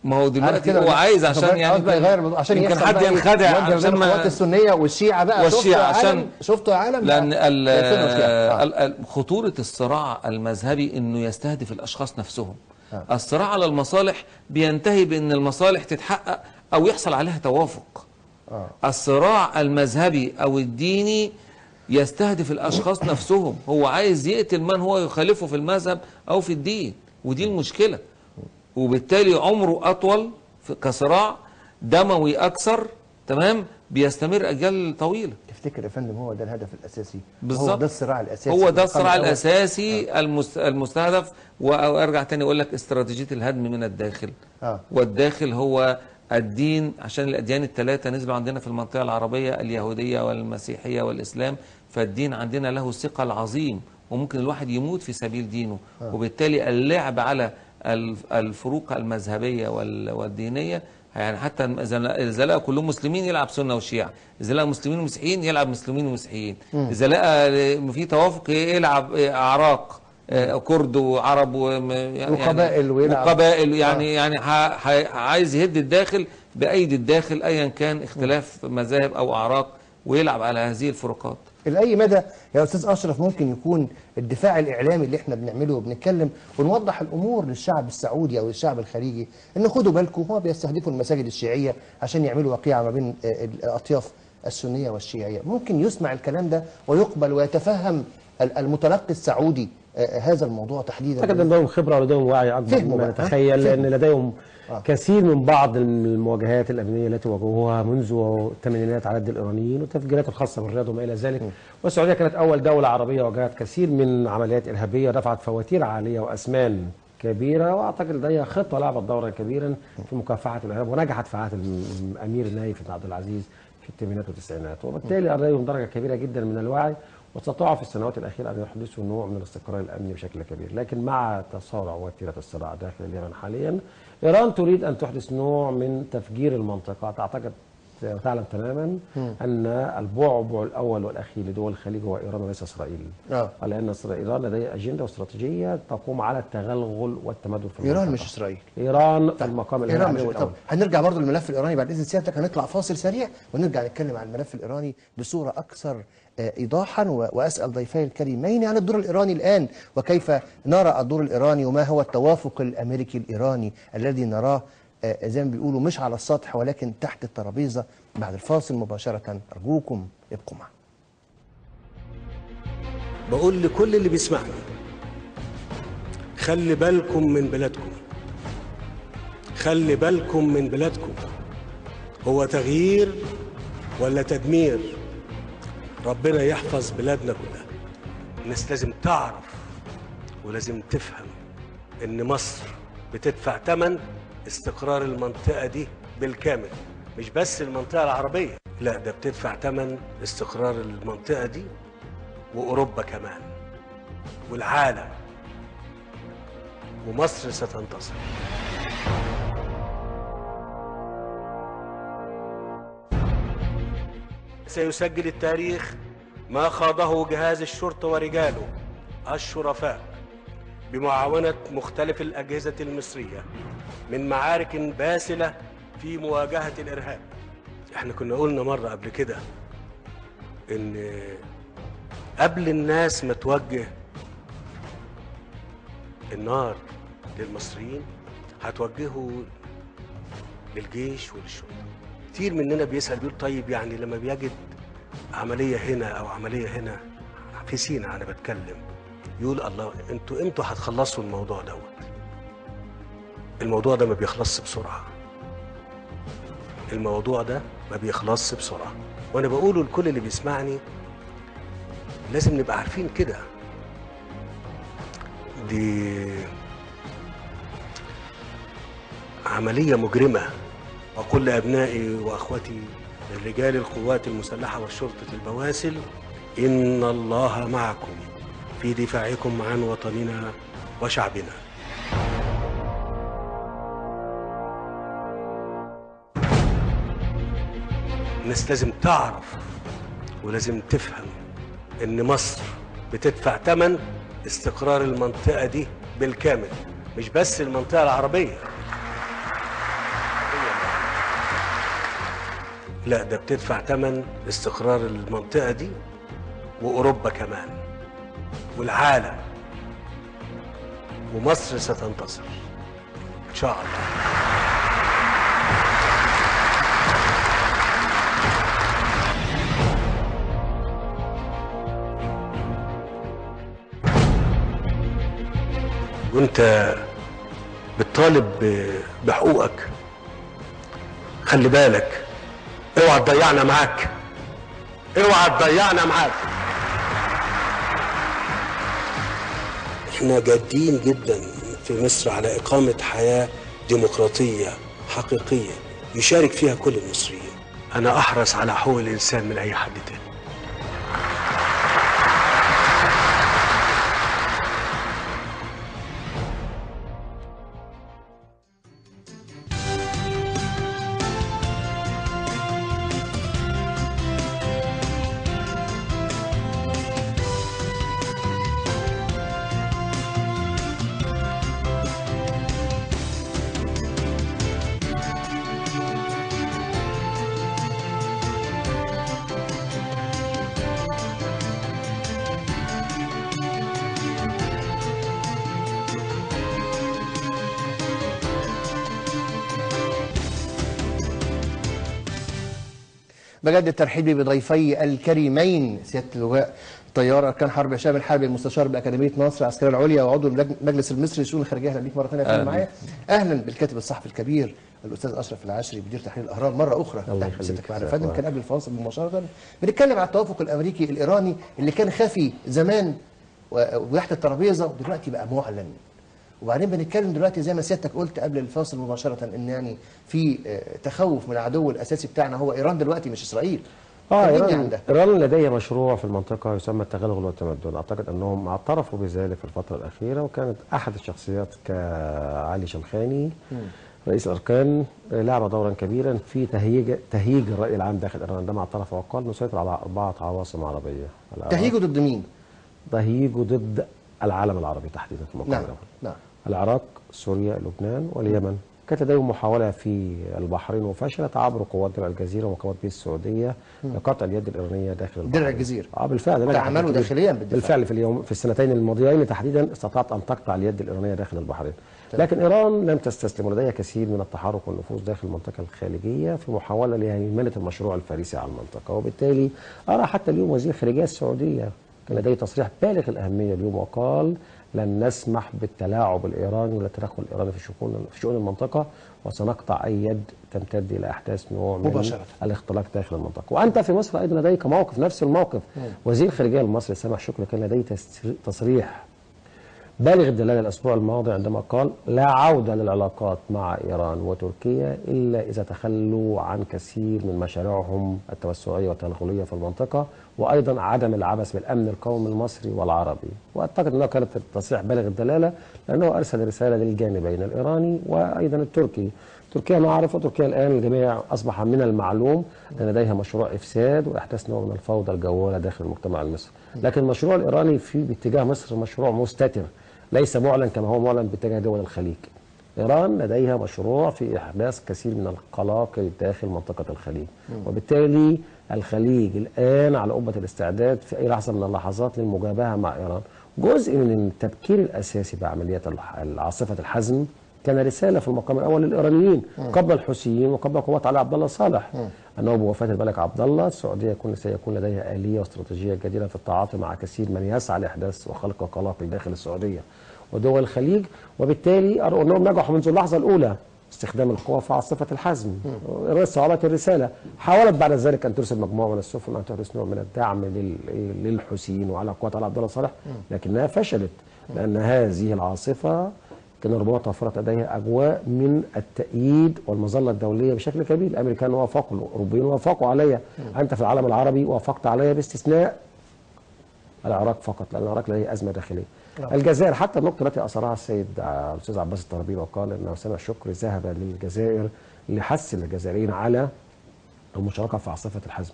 ما هو دلوقتي هو عايز عشان يعني عشان يمكن حد ينخدع عشان القوات السنيه والشيعه بقى والشيعه عشان شفتوا عالم. لان خطوره الصراع المذهبي انه يستهدف الاشخاص نفسهم. الصراع على المصالح بينتهي بان المصالح تتحقق او يحصل عليها توافق. الصراع المذهبي او الديني يستهدف الاشخاص نفسهم، هو عايز يقتل من هو يخالفه في المذهب او في الدين، ودي المشكله. وبالتالي عمره اطول كصراع دموي اكثر. تمام. بيستمر اجيال طويله. تفتكر يا فندم هو ده الهدف الاساسي؟ بالظبط. هو ده الصراع الاساسي، هو ده الصراع الاساسي المستهدف. وارجع تاني اقول لك استراتيجيه الهدم من الداخل. والداخل هو الدين، عشان الاديان الثلاثه نزلوا عندنا في المنطقه العربيه، اليهوديه والمسيحيه والاسلام. فالدين عندنا له ثقل عظيم، وممكن الواحد يموت في سبيل دينه. وبالتالي اللعب على الفروق المذهبيه والدينيه، يعني حتى اذا لقى كلهم مسلمين يلعب سنه وشيعه، اذا لقى مسلمين ومسيحيين يلعب مسلمين ومسيحيين، اذا لقى في توافق يلعب اعراق كرد وعرب وقبائل وقبائل. يعني عايز يهد الداخل بايدي الداخل ايا كان اختلاف مذاهب او اعراق، ويلعب على هذه الفروقات. لأي مدى يا أستاذ أشرف ممكن يكون الدفاع الإعلامي اللي احنا بنعمله وبنتكلم ونوضح الأمور للشعب السعودي أو الشعب الخليجي إن خدوا بالكم هو بيستهدفوا المساجد الشيعية عشان يعملوا وقيعة ما بين الأطياف السنية والشيعية، ممكن يسمع الكلام ده ويقبل ويتفهم المتلقي السعودي هذا الموضوع تحديدا؟ أعتقد أن لديهم خبرة ولديهم وعي أكبر مما نتخيل، لأن لديهم كثير من بعض المواجهات الأمنية التي واجهوها منذ الثمانينات على يد الإيرانيين والتفجيرات الخاصة بالرياض وما إلى ذلك. والسعودية كانت أول دولة عربية واجهت كثير من عمليات إرهابية دفعت فواتير عالية وأثمان كبيرة، وأعتقد لديها خطة لعبت دورا كبيرا في مكافحة الإرهاب، ونجحت في عهد الأمير النايف بن عبد العزيز في الثمانينات والتسعينات. وبالتالي لديهم درجة كبيرة جدا من الوعي، واستطاعوا في السنوات الأخيرة أن يحدثوا نوع من الاستقرار الأمني بشكل كبير. لكن مع تصارع وتيرة الصراع داخل اليمن حاليا، إيران تريد أن تحدث نوع من تفجير المنطقة. تعتقد وتعلم تماما ان البعبع الاول والاخير لدول الخليج هو ايران وليس اسرائيل. لان ايران لديها اجنده واستراتيجيه تقوم على التغلغل والتمدد في المنطقه. ايران مش اسرائيل. ايران في المقام الاول. طب هنرجع برضه للملف الايراني بعد اذن سيادتك، هنطلع فاصل سريع ونرجع نتكلم عن الملف الايراني بصوره اكثر ايضاحا، واسال ضيفي الكريمين عن الدور الايراني الان وكيف نرى الدور الايراني وما هو التوافق الامريكي الايراني الذي نراه زي ما بيقولوا مش على السطح ولكن تحت الترابيزه. بعد الفاصل مباشره ارجوكم ابقوا معنا. بقول لكل اللي بيسمعني خلي بالكم من بلادكم، خلي بالكم من بلادكم. هو تغيير ولا تدمير؟ ربنا يحفظ بلادنا كلها. الناس لازم تعرف ولازم تفهم ان مصر بتدفع ثمن استقرار المنطقة دي بالكامل، مش بس المنطقة العربية، لا ده بتدفع ثمن استقرار المنطقة دي وأوروبا كمان والعالم، ومصر ستنتصر. سيسجل التاريخ ما خاضه جهاز الشرطة ورجاله الشرفاء بمعاونة مختلف الأجهزة المصرية من معارك باسلة في مواجهة الإرهاب. احنا كنا قلنا مرة قبل كده إن قبل الناس ما توجه النار للمصريين هتوجهه للجيش وللشرطة. كتير مننا بيسأل بيقول طيب يعني لما بيجد عملية هنا أو عملية هنا في سينا، أنا بتكلم، يقول الله انتوا امتوا هتخلصوا الموضوع دوت؟ الموضوع ده ما بيخلصش بسرعة، الموضوع ده ما بيخلصش بسرعة. وأنا بقوله لكل اللي بيسمعني لازم نبقى عارفين كده. دي عملية مجرمة. وأقول لأبنائي وأخوتي من رجال القوات المسلحة والشرطة البواسل إن الله معكم في دفاعكم عن وطننا وشعبنا. الناس لازم تعرف ولازم تفهم إن مصر بتدفع ثمن استقرار المنطقة دي بالكامل، مش بس المنطقة العربية، لا ده بتدفع ثمن استقرار المنطقة دي وأوروبا كمان والعالم، ومصر ستنتصر إن شاء الله. وانت بتطالب بحقوقك خلي بالك، اوعى تضيعنا معاك، اوعى تضيعنا معاك. احنا جادين جدا في مصر على إقامة حياة ديمقراطية حقيقية يشارك فيها كل المصريين. أنا أحرص على حقوق الإنسان من أي حد تاني. بجد ترحيبي بضيفي الكريمين سياده اللواء طيار اركان حرب هشام الحربي المستشار باكاديميه ناصر العسكريه العليا وعضو المجلس المصري للشؤون الخارجيه. اهلا بيك مره ثانيه يا معايا. اهلا بالكاتب الصحفي الكبير الاستاذ اشرف العشري مدير تحرير الاهرام مره اخرى. الله يخليك معنا فندم. كان قبل الفاصل مباشره بنتكلم على التوافق الامريكي الايراني اللي كان خفي زمان وتحت الترابيزه ودلوقتي بقى معلن. وبعدين بنتكلم دلوقتي زي ما سيادتك قلت قبل الفاصل مباشره ان يعني في تخوف من العدو الاساسي بتاعنا هو ايران دلوقتي مش اسرائيل. إيران لديها مشروع في المنطقة يسمى التغلغل والتمدد. أعتقد أنهم اعترفوا بذلك في الفترة الأخيرة، وكانت أحد الشخصيات كعلي شمخاني رئيس الأركان لعب دورا كبيرا في تهييج الرأي العام داخل إيران، عندما اعترف وقال نسيطر على 4 عواصم عربية. تهييجه ضد مين؟ تهييجه ضد العالم العربي تحديدا في المقام الأول. نعم. العراق، سوريا، لبنان واليمن. كانت لديهم محاولة في البحرين وفشلت عبر قوات درع الجزيرة وقوات بي السعودية لقطع اليد الإيرانية داخل البحرين. درع الجزيرة بالفعل تعاملوا داخليا بالفعل في السنتين الماضيين تحديدا استطاعت أن تقطع اليد الإيرانية داخل البحرين. لكن إيران لم تستسلم ولديها كثير من التحرك والنفوذ داخل المنطقة الخليجية في محاولة لهيمنة المشروع الفارسي على المنطقة. وبالتالي أرى حتى اليوم وزير خارجية السعودية كان لديه تصريح بالغ الأهمية اليوم وقال لن نسمح بالتلاعب الإيراني ولا التدخل الإيراني في شؤون المنطقة، وسنقطع أي يد تمتد إلى إحداث نوع من الاختلاق داخل المنطقة. وأنت في مصر أيضا لديك موقف نفس الموقف. وزير الخارجية المصري سامح شكري كان لديه تصريح بالغ الدلالة الأسبوع الماضي عندما قال لا عودة للعلاقات مع إيران وتركيا إلا إذا تخلوا عن كثير من مشاريعهم التوسعية والتنقلية في المنطقة، وأيضا عدم العبث بالأمن القومي المصري والعربي. وأعتقد أنه كانت التصريح بالغ الدلالة لأنه أرسل رسالة للجانبين الإيراني وأيضا التركي. تركيا نعرف، وتركيا الآن الجميع أصبح من المعلوم أن لديها مشروع إفساد وإحداث نوع من الفوضى الجوالة داخل المجتمع المصري. لكن المشروع الإيراني باتجاه مصر مشروع مستتر ليس معلن كما هو معلن باتجاه دول الخليج. إيران لديها مشروع في إحداث كثير من القلاقل داخل منطقة الخليج، وبالتالي الخليج الآن على قبة الاستعداد في أي لحظة من اللحظات للمجابهة مع إيران. جزء من التفكير الأساسي بعمليات عاصفة الحزم كان رسالة في المقام الأول للإيرانيين قبل الحوثيين وقبل قوات علي عبد الله صالح أنه بوفاة الملك عبد الله السعودية سيكون لديها آلية واستراتيجية جديدة في التعاطي مع كثير من يسعى لإحداث وخلق قلاقل داخل السعودية ودول الخليج. وبالتالي أرى أنهم نجحوا منذ اللحظة الأولى استخدام القوى في عاصفة الحزم. إيران صعبت الرسالة، حاولت بعد ذلك أن ترسل مجموعة من السفن أن تحدث نوع من الدعم للحوثيين وعلى قوات علي عبد الله صالح، لكنها فشلت لأن هذه العاصفة كان ربما توفرت لديها أجواء من التأييد والمظلة الدولية بشكل كبير. الأمريكان وافقوا، الأوروبيين وافقوا عليها، أنت في العالم العربي وافقت عليها باستثناء العراق فقط لأن العراق لديه أزمة داخلية. الجزائر حتى النقطة التي أثرها السيد الأستاذ عباس الطرابي وقال أن سامح شكري ذهب للجزائر لحث الجزائريين على المشاركة في عاصفة الحزم.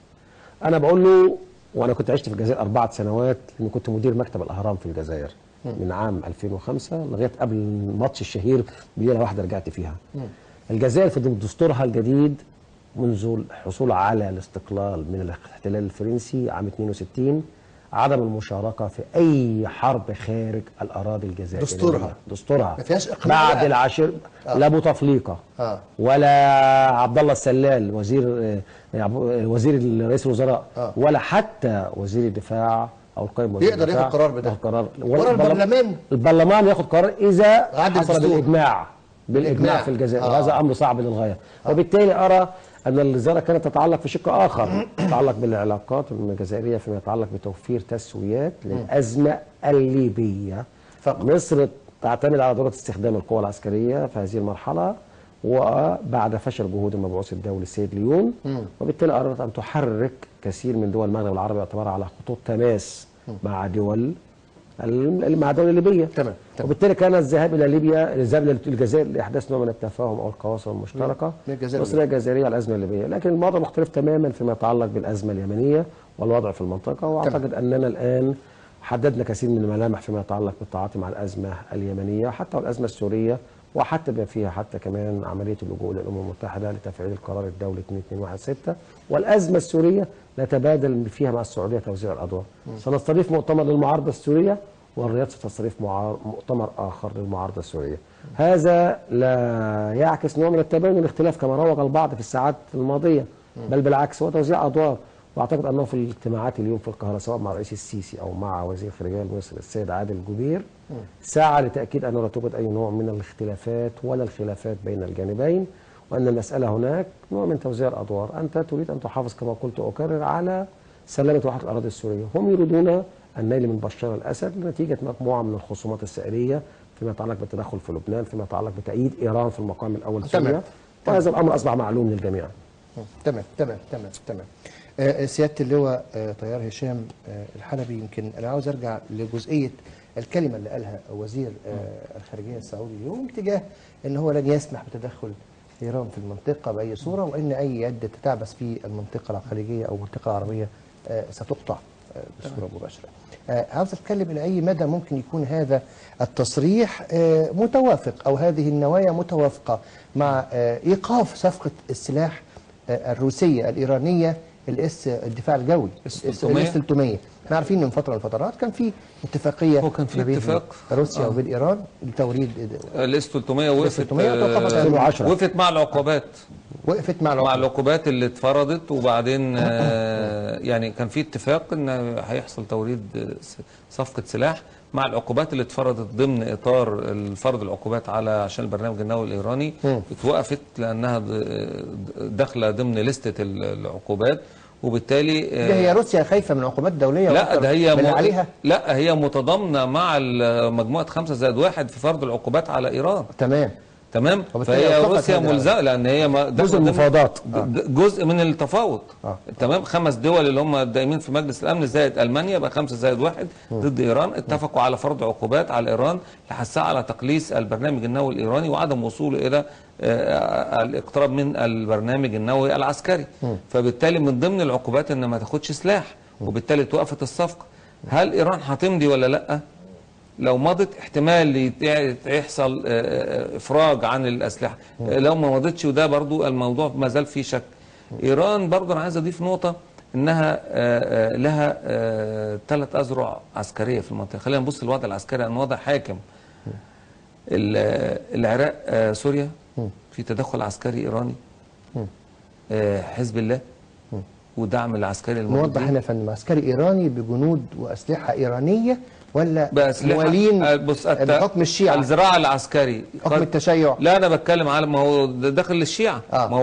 أنا بقول له، وأنا كنت عشت في الجزائر 4 سنوات لأني كنت مدير مكتب الأهرام في الجزائر من عام 2005 لغايه قبل الماتش الشهير بليله واحده رجعت فيها. الجزائر في دستورها الجديد منذ الحصول على الاستقلال من الاحتلال الفرنسي عام 62 عدم المشاركه في اي حرب خارج الاراضي الجزائريه. دستورها ما فيهاش اقناع بعد العاشر. لا بوتفليقه ولا عبد الله السلال وزير رئيس الوزراء ولا حتى وزير الدفاع او القائم يقدر ياخد قرار بده. ولا البرلمان ياخد قرار اذا حصل بالاجماع في الجزائر، وهذا امر صعب للغايه. وبالتالي ارى ان الوزاره كانت تتعلق في شق اخر تتعلق بالعلاقات الجزائريه فيما يتعلق بتوفير تسويات للازمه الليبيه. مصر تعتمد على ضروره استخدام القوى العسكريه في هذه المرحله وبعد فشل جهود المبعوث الدولي السيد ليون، وبالتالي أردت أن تحرك كثير من دول المغرب العربي باعتبارها على خطوط تماس مع دول الليبية. تمام. وبالتالي كان الذهاب إلى ليبيا، الذهاب إلى الجزائر لإحداث نوع من التفاهم أو القواصم المشتركة مصرية جزائرية على الأزمة الليبية، لكن الموضوع مختلف تماما فيما يتعلق بالأزمة اليمنية والوضع في المنطقة. وأعتقد أننا الآن حددنا كثير من الملامح فيما يتعلق بالتعاطي مع الأزمة اليمنية حتى والأزمة السورية، وحتى بما فيها حتى كمان عملية اللجوء للأمم المتحدة لتفعيل القرار الدولي 2216 والأزمة السورية نتبادل فيها مع السعودية توزيع الأدوار. سنستضيف مؤتمر للمعارضة السورية والرياض ستستضيف مؤتمر آخر للمعارضة السورية. هذا لا يعكس نوع من التباين والاختلاف كما روج البعض في الساعات الماضية، بل بالعكس هو توزيع أدوار. واعتقد انه في الاجتماعات اليوم في القاهره سواء مع الرئيس السيسي او مع وزير الخارجيه المصري السيد عادل جبير سعى لتاكيد انه لا توجد اي نوع من الاختلافات ولا الخلافات بين الجانبين، وان المساله هناك نوع من توزيع الادوار. انت تريد ان تحافظ كما قلت واكرر على سلامه وحده الاراضي السوريه، هم يريدون النيل من بشار الاسد لنتيجه مجموعه من الخصومات السائريه فيما يتعلق بالتدخل في لبنان، فيما يتعلق بتأييد ايران في المقام الاول سوريا، وهذا الامر اصبح معلوم للجميع. تمام. سياده اللواء طيار هشام الحلبي، يمكن انا عاوز ارجع لجزئيه الكلمه اللي قالها وزير الخارجيه السعودي اليوم تجاه ان هو لن يسمح بتدخل ايران في المنطقه باي صوره، وان اي يد تتعبث في المنطقه الخليجيه او المنطقه العربيه ستقطع بصوره مباشره. عاوز اتكلم الى اي مدى ممكن يكون هذا التصريح متوافق او هذه النوايا متوافقه مع ايقاف صفقه السلاح الروسيه الايرانيه الدفاع الجوي اس 300. احنا عارفين من فتره من الفترات كان في اتفاقيه هو كان في اتفاق روسيا وبين ايران لتوريد الاس 300 وقفت وقفت مع العقوبات مع العقوبات اللي اتفرضت، وبعدين يعني كان في اتفاق ان هيحصل توريد صفقه سلاح مع العقوبات اللي اتفرضت ضمن اطار فرض العقوبات عشان البرنامج النووي الايراني. اتوقفت لانها داخله ضمن لسته العقوبات، وبالتالي ده هي روسيا خايفه من عقوبات دوليه؟ لا، ده هي عليها. لا، هي متضامنه مع مجموعه 5+1 في فرض العقوبات على ايران. تمام. فهي روسيا ملزمه لان هي جزء من المفاوضات، جزء من التفاوض. تمام. 5 دول اللي هم دايمين في مجلس الامن زائد المانيا، يبقى 5+1 ضد ايران، اتفقوا على فرض عقوبات على ايران لحثها على تقليص البرنامج النووي الايراني وعدم وصوله الى الاقتراب من البرنامج النووي العسكري. فبالتالي من ضمن العقوبات ان ما تاخدش سلاح، وبالتالي توقفت الصفقه. هل ايران هتمضي ولا لا؟ لو مضت احتمال يحصل افراج عن الاسلحه، لو ما مضتش وده برضو الموضوع ما زال فيه شك. ايران برضو انا عايز اضيف نقطه، انها لها 3 أذرع عسكريه في المنطقه. خلينا نبص للوضع العسكري، ان وضع حاكم. العراق سوريا في تدخل عسكري ايراني، حزب الله ودعم العسكري الموجود. نوضح هنا يا فندم، عسكري ايراني بجنود واسلحه ايرانيه ولا موالين بحكم الشيعة؟ الزراعة العسكري حكم التشيع. لا، انا بتكلم على ما هو داخل الشيعة. ما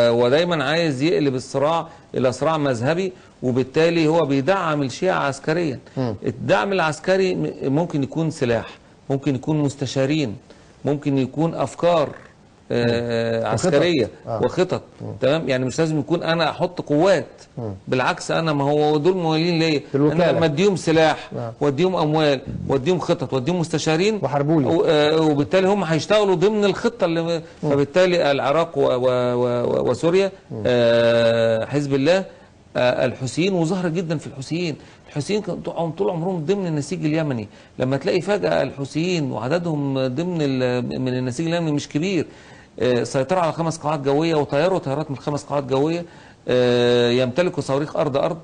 هو دايما عايز يقلب الصراع الى صراع مذهبي، وبالتالي هو بيدعم الشيعة عسكريا. الدعم العسكري ممكن يكون سلاح، ممكن يكون مستشارين، ممكن يكون افكار عسكرية وخطط. تمام. يعني مش لازم يكون انا احط قوات، بالعكس انا ما هو دول موالين ليا، انا لما اديهم سلاح واديهم اموال واديهم خطط واديهم مستشارين وحربولي، وبالتالي هم هيشتغلوا ضمن الخطه اللي فبالتالي العراق وسوريا حزب الله الحوثيين، وظهر جدا في الحوثيين كانوا طول عمرهم ضمن النسيج اليمني. لما تلاقي فجأة الحوثيين وعددهم ضمن من النسيج اليمني مش كبير، سيطروا على 5 قاعات جوية وطيروا طيارات من 5 قاعات جوية، يمتلكوا صواريخ أرض.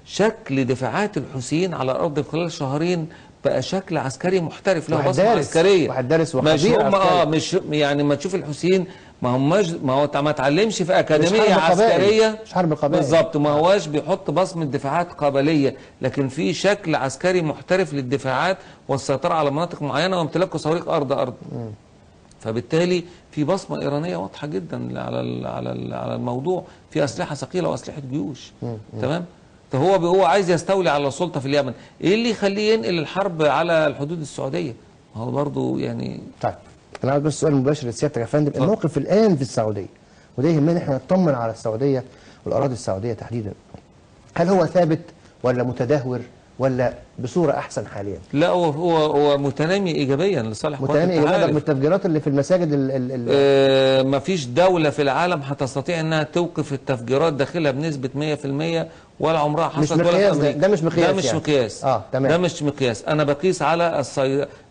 شكل دفاعات الحوثيين على الأرض خلال شهرين بقى شكل عسكري محترف، له بصمة عسكرية. واحد دارس وخبير عسكري. مش يعني ما تشوف الحوثيين ما هو ما اتعلمش في اكاديميه عسكريه، مش حرب قبائل بالظبط، ما هواش بيحط بصمه دفاعات قبليه، لكن في شكل عسكري محترف للدفاعات والسيطره على مناطق معينه وامتلاك صواريخ ارض. فبالتالي في بصمه ايرانيه واضحه جدا على الموضوع، في اسلحه ثقيله واسلحه جيوش. تمام. هو عايز يستولي على السلطه في اليمن، ايه اللي يخليه ينقل الحرب على الحدود السعوديه؟ ما هو برضه يعني. طيب انا عاوز بس سؤال مباشر لسيادتك يا فندم، الموقف الان في السعوديه، وده يهمنا احنا نطمن على السعوديه والاراضي السعوديه تحديدا، هل هو ثابت ولا متدهور ولا بصوره احسن حاليا؟ لا، هو متنامي ايجابيا لصالح قوات التحالف. متنامي ايجابيا بالتفجيرات اللي في المساجد ما فيش دوله في العالم هتستطيع انها توقف التفجيرات داخلها بنسبه 100%، ولا عمرها حصلت. مش مقياس ده مش مقياس، ده مش مقياس. تمام. ده مش مقياس. انا بقيس على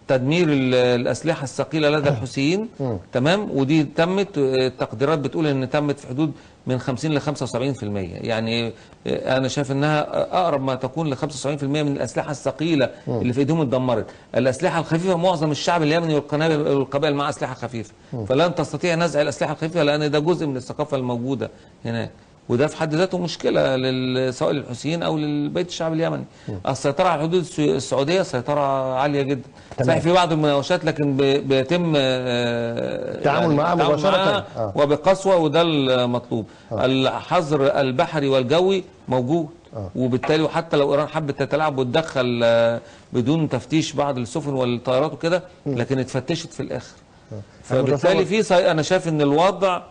تدمير الاسلحه الثقيله لدى الحوثيين. تمام. ودي تمت، التقديرات بتقول ان تمت في حدود من 50 ل 75%. يعني انا شايف انها اقرب ما تكون ل 75% من الاسلحه الثقيله اللي في ايديهم اتدمرت. الاسلحه الخفيفه معظم الشعب اليمني والقبائل مع اسلحه خفيفه، فلن تستطيع نزع الاسلحه الخفيفه لان ده جزء من الثقافه الموجوده هناك، وده في حد ذاته مشكله سواء للحوثيين او لبيت الشعب اليمني. السيطره على الحدود السعوديه سيطره عاليه جدا. صحيح في بعض المناوشات، لكن بيتم التعامل معها مباشره وبقسوه، وده المطلوب. الحظر البحري والجوي موجود، وبالتالي وحتى لو ايران حبت تتلاعب وتدخل بدون تفتيش بعض السفن والطيارات وكده، لكن اتفتشت في الاخر. فبالتالي انا شايف ان الوضع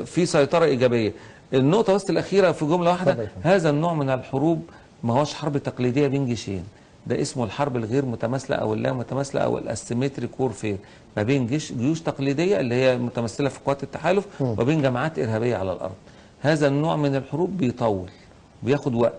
في سيطرة إيجابية. النقطه بس الاخيره في جمله واحده، هذا النوع من الحروب ما هوش حرب تقليديه بين جيشين، ده اسمه الحرب الغير متماثله او اللا متماثله او الاسيمتريك وورفير، ما بين جيوش تقليديه اللي هي متمثله في قوات التحالف وبين جماعات ارهابيه على الارض. هذا النوع من الحروب بيطول بياخد وقت،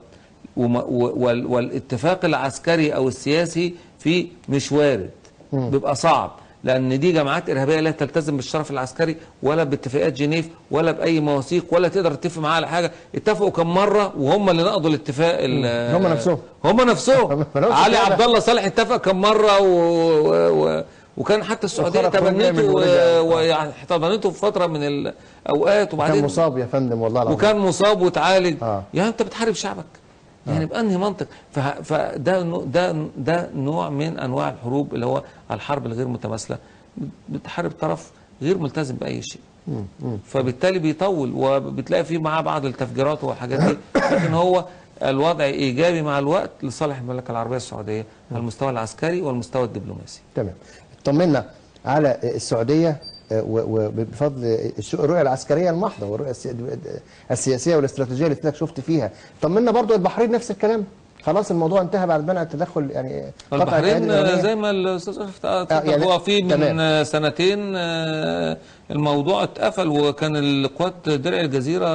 والاتفاق العسكري او السياسي فيه مش وارد، بيبقى صعب، لان دي جماعات ارهابيه لا تلتزم بالشرف العسكري ولا باتفاقات جنيف ولا باي مواثيق ولا تقدر تتفق معاها على حاجه. اتفقوا كم مره وهم اللي نقضوا الاتفاق. هم نفسهم علي عبد الله صالح اتفق كم مره وكان حتى السعوديه تبنته ويعني تبنته في فتره من الاوقات، وبعدين كان مصاب يا فندم والله العظيم، وكان مصاب وتعالج. يعني انت بتحارب شعبك يعني بأنهي منطق؟ ده نوع من انواع الحروب اللي هو الحرب الغير متماثله، بتحارب طرف غير ملتزم باي شيء، فبالتالي بيطول وبتلاقي فيه معاه بعض التفجيرات والحاجات دي، لكن هو الوضع ايجابي مع الوقت لصالح المملكه العربيه السعوديه على المستوى العسكري والمستوى الدبلوماسي. تمام. طمنا على السعوديه وبفضل الرؤيه العسكريه المحضه والرؤيه السياسيه والاستراتيجيه اللي حضرتك شفت فيها. طمنا برضو البحرين نفس الكلام، خلاص الموضوع انتهى بعد منع التدخل يعني. البحرين زي ما الاستاذ اشرف يعني هو في من سنتين الموضوع اتقفل، وكان القوات درع الجزيره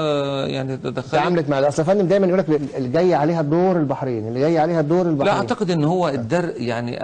يعني تدخلت تعاملت مع اصل يا فندم دايما يقول لك اللي جاي عليها الدور البحرين، اللي جاي عليها الدور البحرين. لا اعتقد ان هو يعني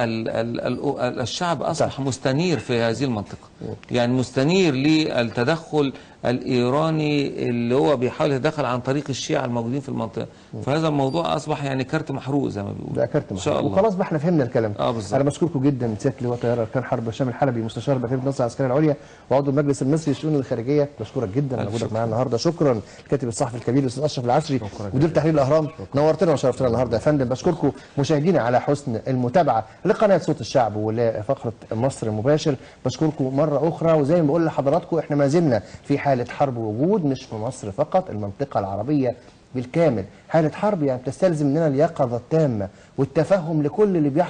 الشعب اصبح مستنير في هذه المنطقه، يعني مستنير للتدخل الايراني اللي هو بيحاول يتدخل عن طريق الشيعة الموجودين في المنطقه، فهذا الموضوع اصبح يعني كارت محروق زي ما بيقولوا. ده كارت محروق وخلاص بقى احنا فهمنا الكلام. بالظبط. انا بشكركم جدا سياده اللواء طيار اركان حرب هشام الحلبي مستشار بكالوريوس النصر العسكريه العليا وعضو المجلس المصري للشؤون الخارجيه، بشكرك جدا على وجودك معانا النهارده. شكرا الكاتب الصحفي الكبير الاستاذ اشرف العشري مدير تحرير الاهرام، نورتنا وشرفتنا النهارده يا فندم. بشكركم مشاهدينا على حسن المتابعه لقناه صوت الشعب ولفقره مصر مباشر. بشكركم مره اخرى، وزي ما بقول لحضراتكم احنا ما زلنا في حاله حرب وجود، مش في مصر فقط، المنطقه العربيه بالكامل حاله حرب يعني بتستلزم مننا اليقظه التامه والتفهم لكل اللي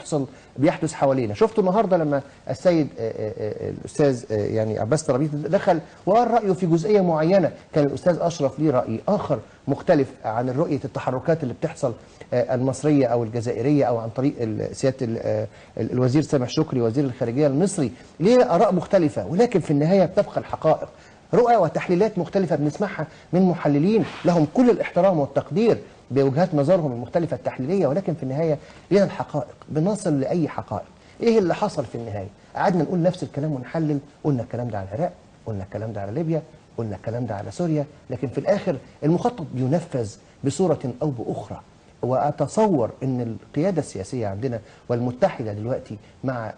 بيحدث حوالينا. شفتوا النهارده لما السيد الاستاذ يعني عباس ترابيط دخل وقال رايه في جزئيه معينه، كان الاستاذ اشرف ليه راي اخر مختلف عن رؤيه التحركات اللي بتحصل المصريه او الجزائريه او عن طريق سياده الوزير سامح شكري وزير الخارجيه المصري، ليه اراء مختلفه، ولكن في النهايه بتبقى الحقائق. رؤى وتحليلات مختلفة بنسمعها من محللين لهم كل الاحترام والتقدير بوجهات نظرهم المختلفة التحليلية، ولكن في النهاية لنا الحقائق، بنصل لأي حقائق. إيه اللي حصل في النهاية؟ قعدنا نقول نفس الكلام ونحلل، قلنا الكلام ده على العراق، قلنا الكلام ده على ليبيا، قلنا الكلام ده على سوريا، لكن في الآخر المخطط بينفذ بصورة أو بأخرى. وأتصور أن القيادة السياسية عندنا والمتحدة دلوقتي مع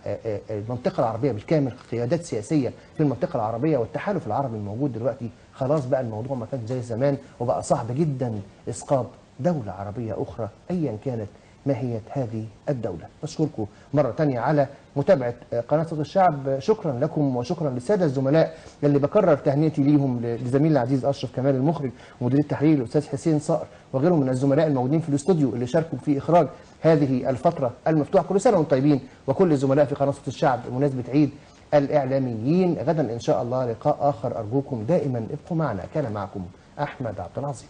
المنطقة العربية بالكامل، قيادات سياسية في المنطقة العربية والتحالف العربي الموجود دلوقتي، خلاص بقى الموضوع ما كانش زي زمان، وبقى صعب جدا إسقاط دولة عربية أخرى أيا كانت ماهية هذه الدولة. بشكركم مرة تانية على متابعة قناة صوت الشعب. شكرا لكم وشكرا للسادة الزملاء اللي بكرر تهنئتي ليهم، لزميلنا العزيز أشرف كمال المخرج ومدير التحرير الأستاذ حسين صقر وغيرهم من الزملاء الموجودين في الاستوديو اللي شاركوا في إخراج هذه الفترة المفتوحة. كل سنة وانتم طيبين، وكل الزملاء في قناة صوت الشعب بمناسبة عيد الإعلاميين. غدا إن شاء الله لقاء آخر، أرجوكم دائما ابقوا معنا. كان معكم أحمد عبد العظيم.